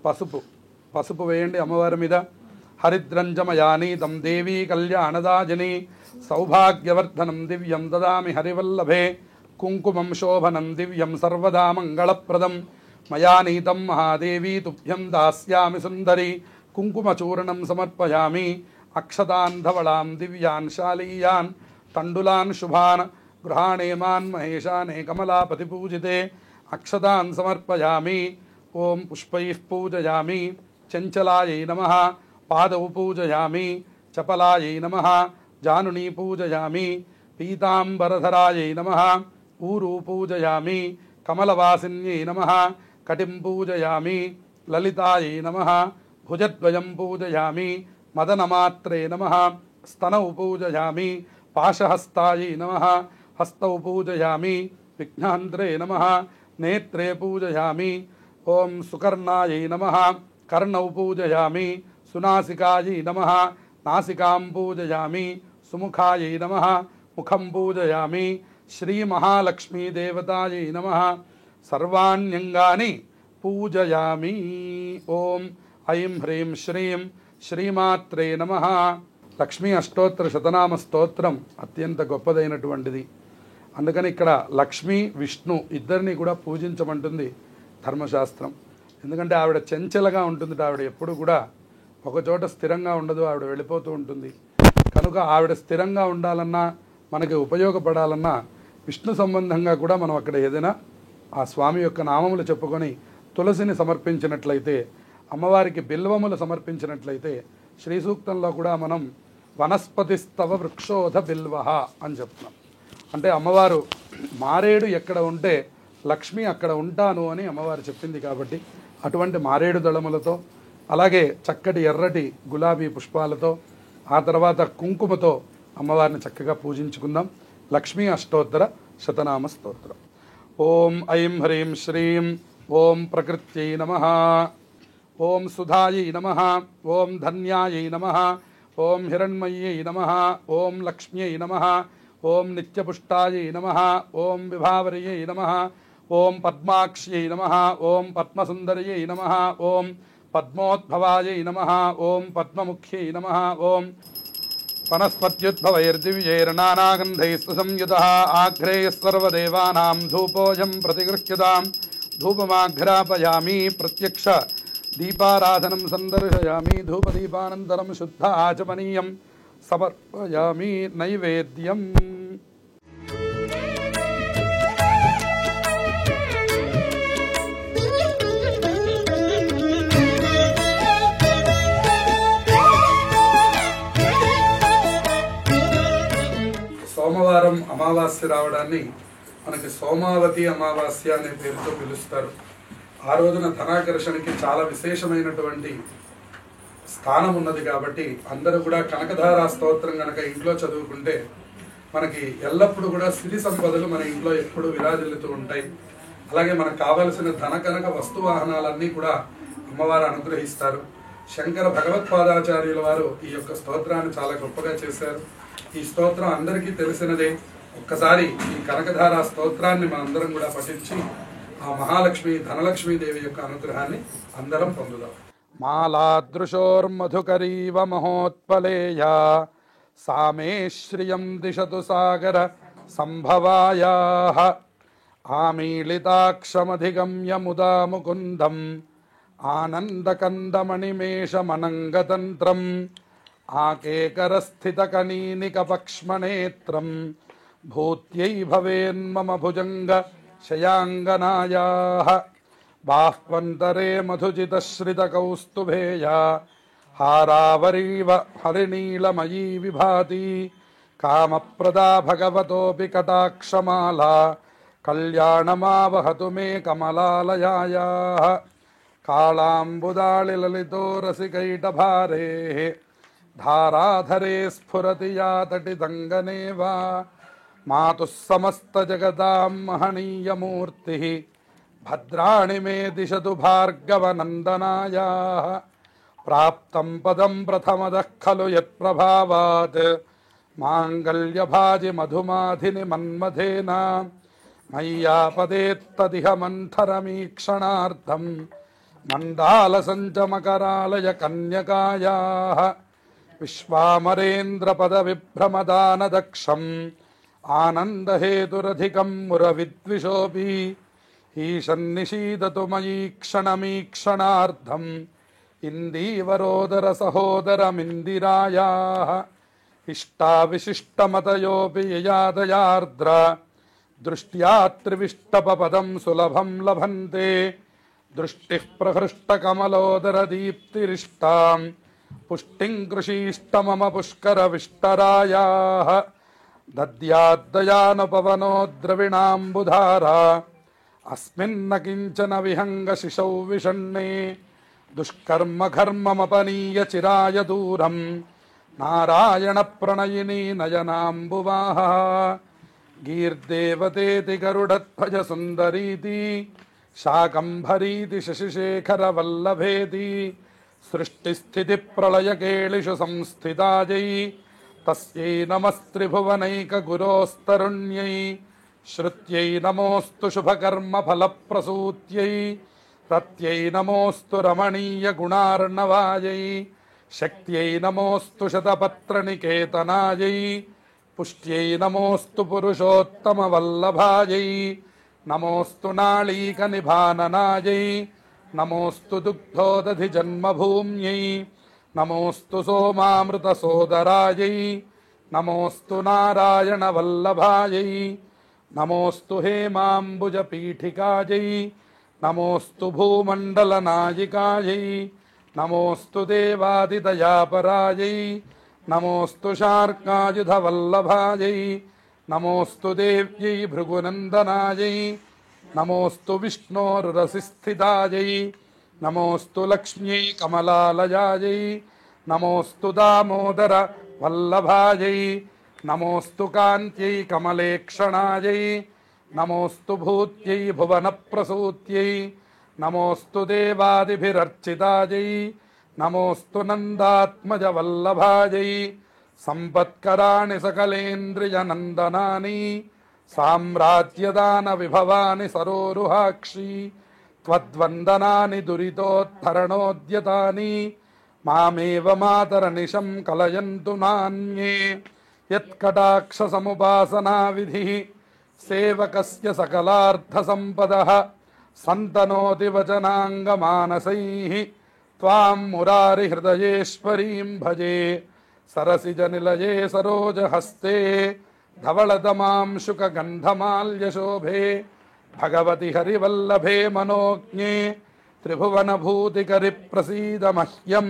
పసుపు వేయండి అమ్మవారి మీద. హరిద్రంజమయానీతం దేవీ కళ్యాణదాజిని సౌభాగ్యవర్ధనం దివ్యం దదామి హరివల్లభే. కుంకుమం శోభనం దివ్యం సర్వదా మంగళప్రదం. మయానీతం మహాదేవీ తుభ్యం దాస్యామి సుందరి. కుంకుమచూర్ణం సమర్పయామి. అక్షతాన్ ధవళాం దివ్యాన్ శాలీయాన్ తండులాన్ శుభాన్ గృహాణేమాన్ మహేశానే కమలాపతి పూజితే. అక్షతాన్ సమర్పయామి. ఓం పుష్పైః పూజయామి. చంచలాయై నమః. పాదౌ పూజయామి. చపలాయై నమః. జానునీ పూజయామి. పీతాంబరధరాయై నమః. ఊరు పూజయామి. కమలవాసిన్యై నమః. కటిం పూజయామి. లలితాయై నమః. భుజద్వయం పూజయామి. మదనమాత్రే నమః. స్తనౌ పూజయామి. పాశహస్తాయై నమః. హస్తౌ పూజయామి. విఘ్నహంత్రే నమః. నేత్రే పూజయామి. ఓం సుకర్ణాయై నమః. కర్ణౌ పూజయామి. సునాసికాయై నమః. నాసికాం పూజయామి. సుముఖాయై నమః. ముఖం పూజయామి. శ్రీమహాలక్ష్మీ దేవతాయై నమః. సర్వాణ్యంగాని పూజయామి. ఓం ఐం హ్రీం శ్రీం శ్రీమాత్రే నమః. లక్ష్మీ అష్టోత్తర శతనామ స్తోత్రం అత్యంత గొప్పదైనటువంటిది. అందుకని ఇక్కడ లక్ష్మి విష్ణు ఇద్దరిని కూడా పూజించమంటుంది ధర్మశాస్త్రం. ఎందుకంటే ఆవిడ చెంచలగా ఉంటుంది. ఆవిడ ఎప్పుడు కూడా ఒకచోట స్థిరంగా ఉండదు. ఆవిడ వెళ్ళిపోతూ ఉంటుంది. కనుక ఆవిడ స్థిరంగా ఉండాలన్నా మనకి ఉపయోగపడాలన్నా విష్ణు సంబంధంగా కూడా మనం అక్కడ ఏదైనా ఆ స్వామి యొక్క నామములు చెప్పుకొని తులసిని సమర్పించినట్లయితే, అమ్మవారికి బిల్వములు సమర్పించినట్లయితే, శ్రీ సూక్తంలో కూడా మనం వనస్పతిస్తవ వృక్షోధ బిల్వహ అని చెప్తున్నాం. అంటే అమ్మవారు మారేడు ఎక్కడ ఉంటే లక్ష్మి అక్కడ ఉంటాను అని అమ్మవారు చెప్పింది. కాబట్టి అటువంటి మారేడు దళములతో, అలాగే చక్కటి ఎర్రటి గులాబీ పుష్పాలతో, ఆ తర్వాత కుంకుమతో అమ్మవారిని చక్కగా పూజించుకుందాం. లక్ష్మీ అష్టోత్తర శతనామ స్తోత్రం. ఓం ఐం హ్రీం శ్రీం ఓం ప్రకృత్యై నమః. ఓం సుధాయై నమః, ఓం ధన్యాయై నమః, ఓం హిరణ్మయ్యై నమః, ఓం లక్ష్మ్యై నమః, ఓం నిత్యపుష్టాయై నమః, ఓం విభావర్యై నమః, ఓం పద్మాక్ష్యై నమః, ఓం పద్మసుందర్యై నమః, ఓం పద్మోద్భవాయై నమః, ఓం పద్మముఖ్యై నమః, ఓం వనస్పత్యుద్భవైర్దివ్యైర్నానాగంధైస్తు సంయుతః ఆఘ్రేయः సర్వదేవానాం ధూపోऽयं प्रतिगृह्यताम् ధూపమాఘ్రాపయామి ప్రత్యక్ష దీపారాధనం సందర్శయామి ధూపదీపానంతరం శుద్ధ ఆచమనీయం సమర్పయామి నైవేద్యం. సోమవారం అమావాస్య రావడాన్ని మనకి సోమావతి అమావాస్య అనే పేరుతో పిలుస్తారు. ఆ రోజున ధనాకర్షణకి చాలా విశేషమైనటువంటి స్థానం ఉన్నది కాబట్టి అందరూ కూడా కనకధారా స్తోత్రం కనుక ఇంట్లో చదువుకుంటే మనకి ఎల్లప్పుడూ కూడా సిరి సంపదలు మన ఇంట్లో ఎప్పుడు విరాజిల్లుతూ ఉంటాయి. అలాగే మనకు కావలసిన ధన కనక వస్తువాహనాలన్నీ కూడా అమ్మవారు అనుగ్రహిస్తారు. శంకర భగవత్పాదాచార్యుల వారు ఈ యొక్క స్తోత్రాన్ని చాలా గొప్పగా చేశారు. ఈ స్తోత్రం అందరికీ తెలిసినదే. ఒక్కసారి ఈ కనకధారా స్తోత్రాన్ని మనందరం కూడా పఠించి ఆ మహాలక్ష్మి ధనలక్ష్మీదేవి యొక్క అనుగ్రహాన్ని అందరం పొందుదాం. మాలాదృశోర్మధుకరీవ మహోత్పలేయా సామే శ్రియం దిశతు సాగర సంభవాయాః ఆమీళితాక్షమధిగమ్య ముదా ముకుందం ఆనందకందమణిమేషమనంగతంత్రం ఆకేకరస్థితకనీనికపక్ష్మనేత్రం భూత్యై భవేన్మమ భుజంగ శయాంగనాయాః బాహ్వంతరే మధుజితశ్రితకౌస్తుభేయా హారావరీవ హరినీలమయీ విభాతి కామప్రదా భగవతోపి కటాక్షమాలా కళ్యాణమావహతు మే కమలాలయాయాః కాళాంబుదాళిలలితో రసికైటభారేః ధారాధరే స్ఫురతి యా తటిదంగనే వా మాతుః సమస్తజగదాం మహనీయమూర్తిః భద్రాణి మే దిశతు భార్గవనందనాయాః ప్రాప్తం పదం ప్రథమదః ఖలు యత్ప్రభావాత్ మాంగళ్యభాజి మధుమాధిని మన్మథేన మయ్యాపదేత్తదిహ మంథరమీక్షణార్థం మండాలసంచమకరాలయ కన్యకాయాః విశ్వామరేంద్రపదవిభ్రమదానదక్షం ఆనందహేతురధికం మురవిద్విషోపి ఈశన్నిషీదతు మయీక్షణమీక్షణార్థం ఇందీవరోదర సహోదరమిందిరాయాః ఇష్టావిశిష్టమతయోపి యయాదయార్ద్ర దృష్ట్యా త్రివిష్టపదం సులభం లభంతే దృష్టిః ప్రహృష్టకమలోదరదీప్తిరిష్టాం పుష్టిం కృషీష్టమమ పుష్కరవిష్టరాయాః దద్యాద్దయానుపవనో ద్రవిణాంబుధారా అస్మిన్న కించన విహంగ శిశౌ విషణ్ణే దుష్కర్మఘర్మమపనీయ చిరాయ దూరం నారాయణ ప్రణయినీ నయనాంబువాహ గీర్దేవతేతి గరుడధ్వజ సుందరీతి శాకంభరీతి శశిశేఖర వల్లభేతి సృష్టిస్థితి ప్రళయకేళిషు సంస్థితాయై తస్యై నమస్త్రిభువనైక గురోస్తరుణ్యై శ్రుత్యై నమోస్తు శుభకర్మ ఫలప్రసూత్యై రత్యై నమోస్తు రమణీయ గుణార్ణవాయై శక్త్యై నమోస్తు శతపత్రనికేతనాయై పుష్ట్యై నమోస్తు పురుషోత్తమ వల్లభాయై నమోస్తు నాళీక నిభాననాయై నమోస్తు దుగ్ధోదధి జన్మభూమ్యై నమోస్తు సోమామృత సోదరాయై నమోస్తు నారాయణ వల్లభాయై నమోస్తు హేమాంబుజ పీఠికాయై నమోస్తు భూమండల నాయికాయై నమోస్తు దేవాదిదయాపరాయై నమోస్తు శార్కాయుధ వల్లభాయై నమోస్తు దేవ్యై భృగునందనాయై నమోస్తు విష్ణోరురసిస్థితాయై నమోస్తు లక్ష్మ్యై కమలాలయాయై నమోస్తు దామోదర వల్లభాయై నమోస్తు కాంత్యై కమలేక్షణాయై నమోస్తు భూత్యై భువన ప్రసూత్యై నమోస్తు దేవాదిభిరర్చితాయై నమోస్తు నందాత్మజవల్లభాయై సంపత్కరాణి సకలేంద్రియనందనాని సామ్రాజ్యదాన విభవాని సరోరుహాక్షి త్వద్వందనాని దురితోత్తరణోద్యతాని మామేవ మాతరనిశం కలయంతు నాన్యే యత్కటాక్ష సముపాసనా విధి సేవకస్య సకలార్థ సంపదః సంతనోతి వచనాంగమానసైః త్వాం మురారి హృదయేశ్వరీం భజే సరసిజ నిలయే సరోజహస్తే ధవళతమాంశుక గంధమాల్యశోభే భగవతి హరివల్లభే మనోజ్ఞే త్రిభువనభూతికరి ప్రసీద మహ్యం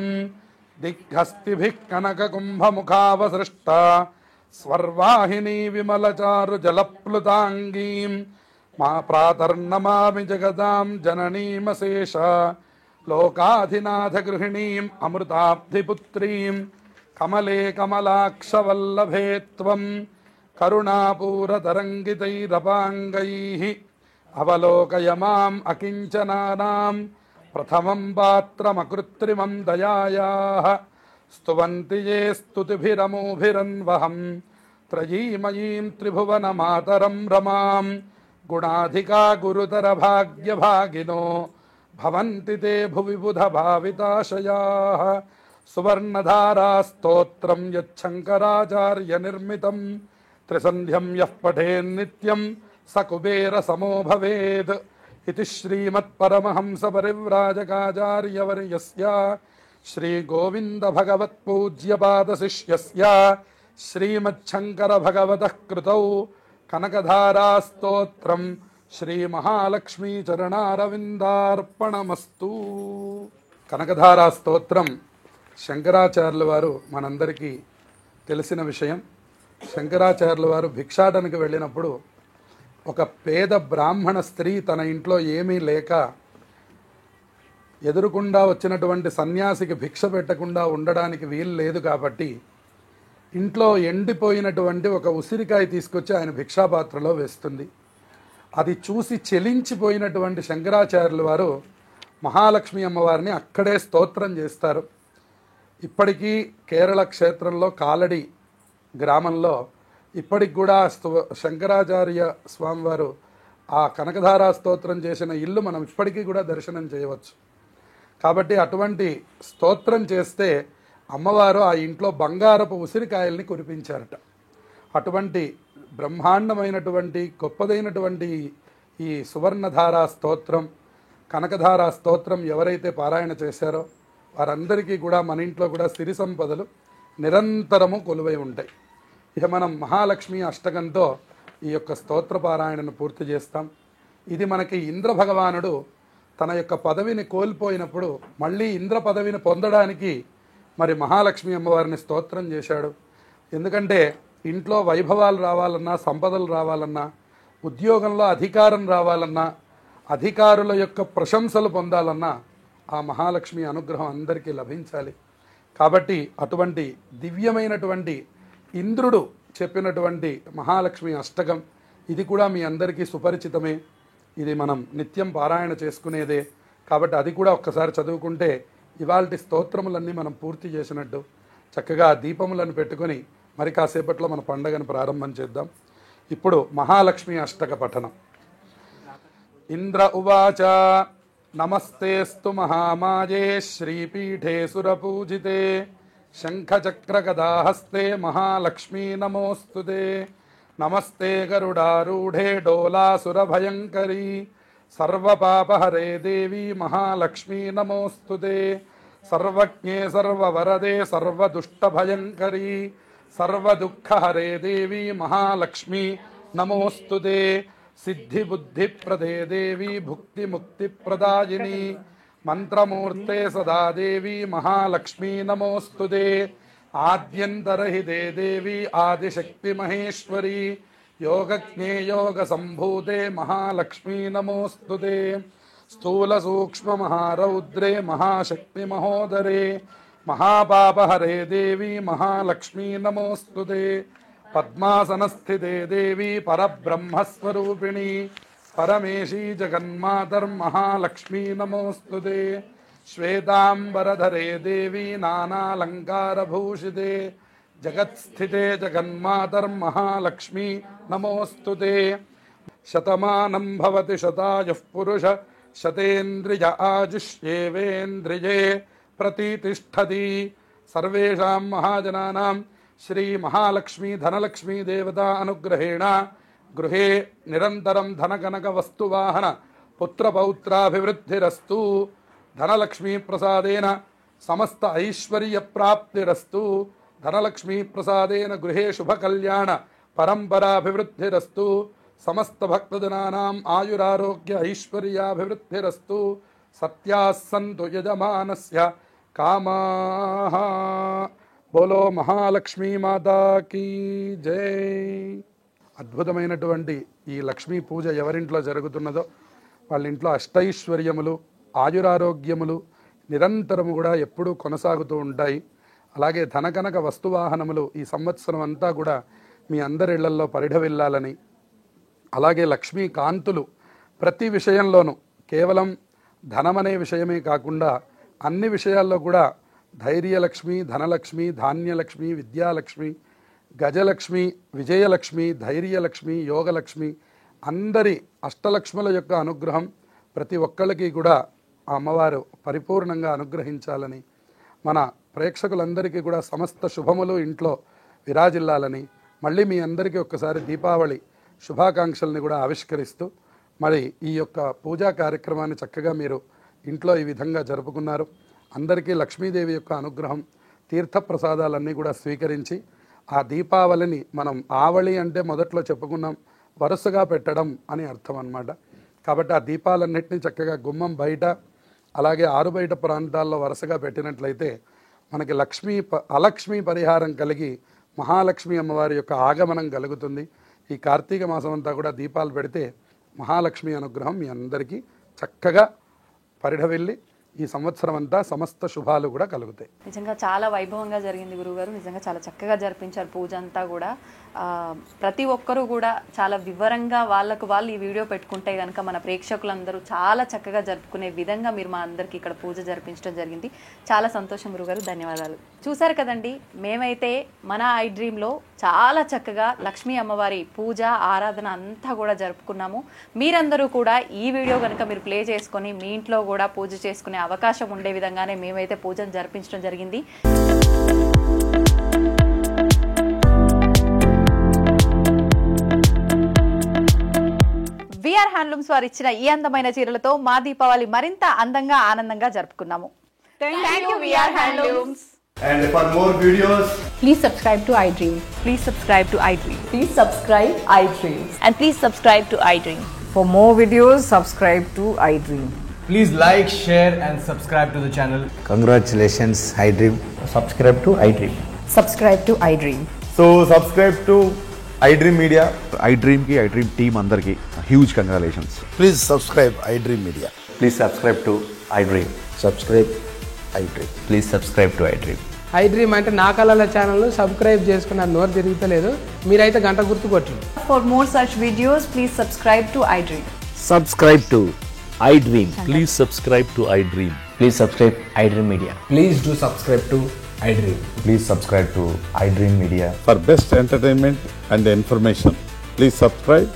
దిగ్హస్తిభిః కనకకుంభముఖావసృష్ట స్వర్వాహినీ విమలచారు జలప్లుతాంగీం మా ప్రాతర్నమామి జగదాం జననీమశేష లోకాధినాథ గృహిణీం అమృతాబ్ధిపుత్రీం కమలే కమలాక్షవల్లభే త్వం కరుణాపూరతరంగితైరపాంగైః అవలోకయ మాం అకించనానాం ప్రథమం పాత్రమకృత్రిమం దయాయాః స్తువంతి యే స్తుతిభిరమోభిరన్వహం త్రయీమయీం త్రిభువనమాతరం రమాం గుణాధికా గురుతర భాగ్యభాగినో భవంతి తే భువి బుధ భావితాశయాః సువర్ణధారా స్తోత్రం యచ్చంకరాచార్య నిర్మితం త్రిసంధ్యం యః పఠేన్నిత్యం స కుబేర సమో భవేద్ ఇది శ్రీమత్పరమహంస పరివ్రాజకాచార్యవర్యస్య శ్రీ గోవింద భగవత్ పూజ్యపాద శిష్యస్య శ్రీమచ్చంకర భగవతః కృతౌ కనకధారా స్తోత్రం శ్రీ మహాలక్ష్మీ చరణారవిందార్పణమస్తు. కనకధారా స్తోత్రం శంకరాచార్యుల వారు మనందరికీ తెలిసిన విషయం. శంకరాచార్యుల వారు భిక్షాటనకు వెళ్ళినప్పుడు ఒక పేద బ్రాహ్మణ స్త్రీ తన ఇంట్లో ఏమీ లేక ఎదురుకుండా వచ్చినటువంటి సన్యాసికి భిక్ష పెట్టకుండా ఉండడానికి వీలు లేదు కాబట్టి ఇంట్లో ఎండిపోయినటువంటి ఒక ఉసిరికాయ తీసుకొచ్చి ఆయన భిక్షాపాత్రలో వేస్తుంది. అది చూసి చెలించిపోయినటువంటి శంకరాచార్యుల వారు మహాలక్ష్మి అమ్మవారిని అక్కడే స్తోత్రం చేస్తారు. ఇప్పటికీ కేరళ క్షేత్రంలో కాలడి గ్రామంలో ఇప్పటికి కూడా శంకరాచార్య స్వామివారు ఆ కనకధారా స్తోత్రం చేసిన ఇల్లు మనం ఇప్పటికీ కూడా దర్శనం చేయవచ్చు. కాబట్టి అటువంటి స్తోత్రం చేస్తే అమ్మవారు ఆ ఇంట్లో బంగారపు ఉసిరికాయల్ని కురిపించారట. అటువంటి బ్రహ్మాండమైనటువంటి గొప్పదైనటువంటి ఈ సువర్ణధారా స్తోత్రం, కనకధారా స్తోత్రం ఎవరైతే పారాయణ చేశారో వారందరికీ కూడా మన ఇంట్లో కూడా సిరి సంపదలు నిరంతరము కొలువై ఉంటాయి. ఇక మనం మహాలక్ష్మి అష్టకంతో ఈ యొక్క స్తోత్ర పారాయణను పూర్తి చేస్తాం. ఇది మనకి ఇంద్ర భగవానుడు తన యొక్క పదవిని కోల్పోయినప్పుడు మళ్ళీ ఇంద్ర పదవిని పొందడానికి మరి మహాలక్ష్మి అమ్మవారిని స్తోత్రం చేశాడు. ఎందుకంటే ఇంట్లో వైభవాలు రావాలన్నా, సంపదలు రావాలన్నా, ఉద్యోగంలో అధికారం రావాలన్నా, అధికారుల యొక్క ప్రశంసలు పొందాలన్నా ఆ మహాలక్ష్మి అనుగ్రహం అందరికీ లభించాలి. కాబట్టి అటువంటి దివ్యమైనటువంటి ఇంద్రుడు చెప్పినటువంటి మహాలక్ష్మి అష్టకం ఇది కూడా మీ అందరికీ సుపరిచితమే. ఇది మనం నిత్యం పారాయణ చేసుకునేదే. కాబట్టి అది కూడా ఒక్కసారి చదువుకుంటే ఇవాల్టి స్తోత్రములన్నీ మనం పూర్తి చేసినట్టు. చక్కగా దీపములను పెట్టుకొని మరి కాసేపట్లో మన పండగను ప్రారంభం చేద్దాం. ఇప్పుడు మహాలక్ష్మి అష్టక పఠనం. ఇంద్ర ఉవాచ నమస్తేస్తు మహామాయే శ్రీపీఠే సురపూజితే శంఖచక్రగదాహస్తే మహాలక్ష్మీ నమోస్తుతే. నమస్తే గరుడారూఢే డోలాసురభయంకరీ సర్వపాపహరే దేవి మహాలక్ష్మీ నమోస్తుతే. సర్వజ్ఞే సర్వవరదే సర్వదుష్టభయంకరీ సర్వదుఃఖహరే దేవి మహాలక్ష్మీ నమోస్తుతే. సిద్ధిబుద్ధిప్రదే దేవి భుక్తిముక్తిప్రదాయిని మంత్రమూర్తే సదా దేవి మహాలక్ష్మీ నమోస్తుతే. ఆద్యంతరహితే దేవి ఆదిశక్తి మహేశ్వరీ యోగజ్ఞే యోగ సంభూతే మహాలక్ష్మీ నమోస్తుతే. స్థూల సూక్ష్మ మహారౌద్రే మహాశక్తి మహోదరే మహాపాపహరే దేవి మహాలక్ష్మీ నమోస్తుతే. పద్మాసనస్థితే దేవి పరబ్రహ్మస్వరూపిణి परमेशी जगन्मातर्महालक्ष्मी नमोऽस्तुते श्वेतांबरधरे देवी नानालंकारभूषिते जगत्स्थिते जगन्मातर्महालक्ष्मी नमोऽस्तुते शतमानं भवति शतायुः पुरुष शतेन्द्रिय आजुष्येवेन्द्रिये प्रतितिष्ठति सर्वेषां महाजनानां श्री महालक्ष्मी धनलक्ष्मी देवता अनुग्रहेण गृहे निरन्तरं धनकनक वस्तुवाहन पुत्रपौत्राभिवृद्धिरस्तु धनलक्ष्मी प्रसादेन समस्त ऐश्वर्य प्राप्तिरस्तु धनलक्ष्मी प्रसादेन गृहे शुभकल्याण परंपराभिवृद्धिरस्तु समस्त भक्तजनानां आयुरारोग्य ऐश्वर्याभिवृद्धिरस्तु सत्याः सन्तु यजमानस्य कामाः बोलो महालक्ष्मी माता की जय అద్భుతమైనటువంటి ఈ లక్ష్మీ పూజ ఎవరింట్లో జరుగుతున్నదో వాళ్ళ ఇంట్లో అష్టైశ్వర్యములు ఆయురారోగ్యములు నిరంతరము కూడా ఎప్పుడూ కొనసాగుతూ ఉంటాయి. అలాగే ధనకనక వస్తువాహనములు ఈ సంవత్సరం అంతా కూడా మీ అందరి ఇళ్లల్లో పరిఢవిల్లాలని, అలాగే లక్ష్మీ కాంతులు ప్రతి విషయంలోనూ కేవలం ధనమనే విషయమే కాకుండా అన్ని విషయాల్లో కూడా ధైర్యలక్ష్మి, ధనలక్ష్మి, ధాన్యలక్ష్మి, విద్యాలక్ష్మి, గజలక్ష్మి, విజయలక్ష్మి, ధైర్యలక్ష్మి, యోగలక్ష్మి అందరి అష్టలక్ష్ముల యొక్క అనుగ్రహం ప్రతి ఒక్కళ్ళకి కూడా ఆ అమ్మవారు పరిపూర్ణంగా అనుగ్రహించాలని, మన ప్రేక్షకులందరికీ కూడా సమస్త శుభములు ఇంట్లో విరాజిల్లాలని మళ్ళీ మీ అందరికీ ఒక్కసారి దీపావళి శుభాకాంక్షల్ని కూడా ఆవిష్కరిస్తూ మరి ఈ యొక్క పూజా కార్యక్రమాన్ని చక్కగా మీరు ఇంట్లో ఈ విధంగా జరుపుకున్నారు. అందరికీ లక్ష్మీదేవి యొక్క అనుగ్రహం, తీర్థప్రసాదాలన్నీ కూడా స్వీకరించి ఆ దీపావళిని మనం ఆవళి అంటే మొదట్లో చెప్పుకున్నాం వరుసగా పెట్టడం అని అర్థం అన్నమాట. కాబట్టి ఆ దీపాలన్నింటినీ చక్కగా గుమ్మం బయట అలాగే ఆరు బయట ప్రాంతాల్లో వరుసగా పెట్టినట్లయితే మనకి అలక్ష్మీ పరిహారం కలిగి మహాలక్ష్మి అమ్మవారి యొక్క ఆగమనం కలుగుతుంది. ఈ కార్తీక మాసం అంతా కూడా దీపాలు పెడితే మహాలక్ష్మి అనుగ్రహం మీ అందరికీ చక్కగా పరిఢవిల్లి ఈ సంవత్సరం అంతా సమస్త శుభాలు కూడా కలుగుతాయి. నిజంగా చాలా వైభవంగా జరిగింది గురుగారు. నిజంగా చాలా చక్కగా జరిపించారు పూజ అంతా కూడా. ప్రతి ఒక్కరూ కూడా చాలా వివరంగా వాళ్ళకు వాళ్ళు ఈ వీడియో పెట్టుకుంటే కనుక మన ప్రేక్షకులందరూ చాలా చక్కగా జరుపుకునే విధంగా మీరు మా అందరికీ ఇక్కడ పూజ జరిపించడం జరిగింది. చాలా సంతోషం గురుగారు, ధన్యవాదాలు. చూసారు కదండి, మేమైతే మన ఐ డ్రీమ్లో చాలా చక్కగా లక్ష్మీ అమ్మవారి పూజ ఆరాధన అంతా కూడా జరుపుకున్నాము. మీరందరూ కూడా ఈ వీడియో కనుక మీరు ప్లే చేసుకొని మీ ఇంట్లో కూడా పూజ చేసుకునే అవకాశం ఉండే విధంగానే మేమైతే పూజను జరిపించడం జరిగింది. విఆర్ హ్యాండ్లూమ్స్ వారు ఇచ్చిన ఈ అందమైన చీరలతో మా దీపావళి మరింత అందంగా ఆనందంగా జరుపుకున్నాము. Thank you VR handlooms. And for more videos, Please subscribe to iDream. Please subscribe to iDream. Please subscribe iDream. And please subscribe to iDream. For more videos, subscribe to iDream. please like, share and subscribe to the channel. Congratulations, iDream. Subscribe to iDream. Subscribe to iDream. So subscribe to iDream Media. iDream की iDream team अंदर की huge congratulations. Please subscribe iDream Media. Please subscribe to iDream. Subscribe iDream. Please subscribe to iDream. iDream అంటే నా కళల channel subscribe చేసుకున్నారు, నోరు తిరుగుతలేదు, మీరైతే గంట గుర్తు కొట్టండి. For more such videos, please subscribe to iDream. Subscribe to iDream. Please subscribe to iDream. Please subscribe iDream Media. Please do subscribe to iDream. Please subscribe to iDream Media. For best entertainment and information, please subscribe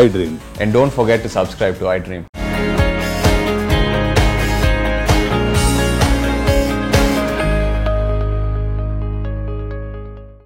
iDream. And don't forget to subscribe to iDream.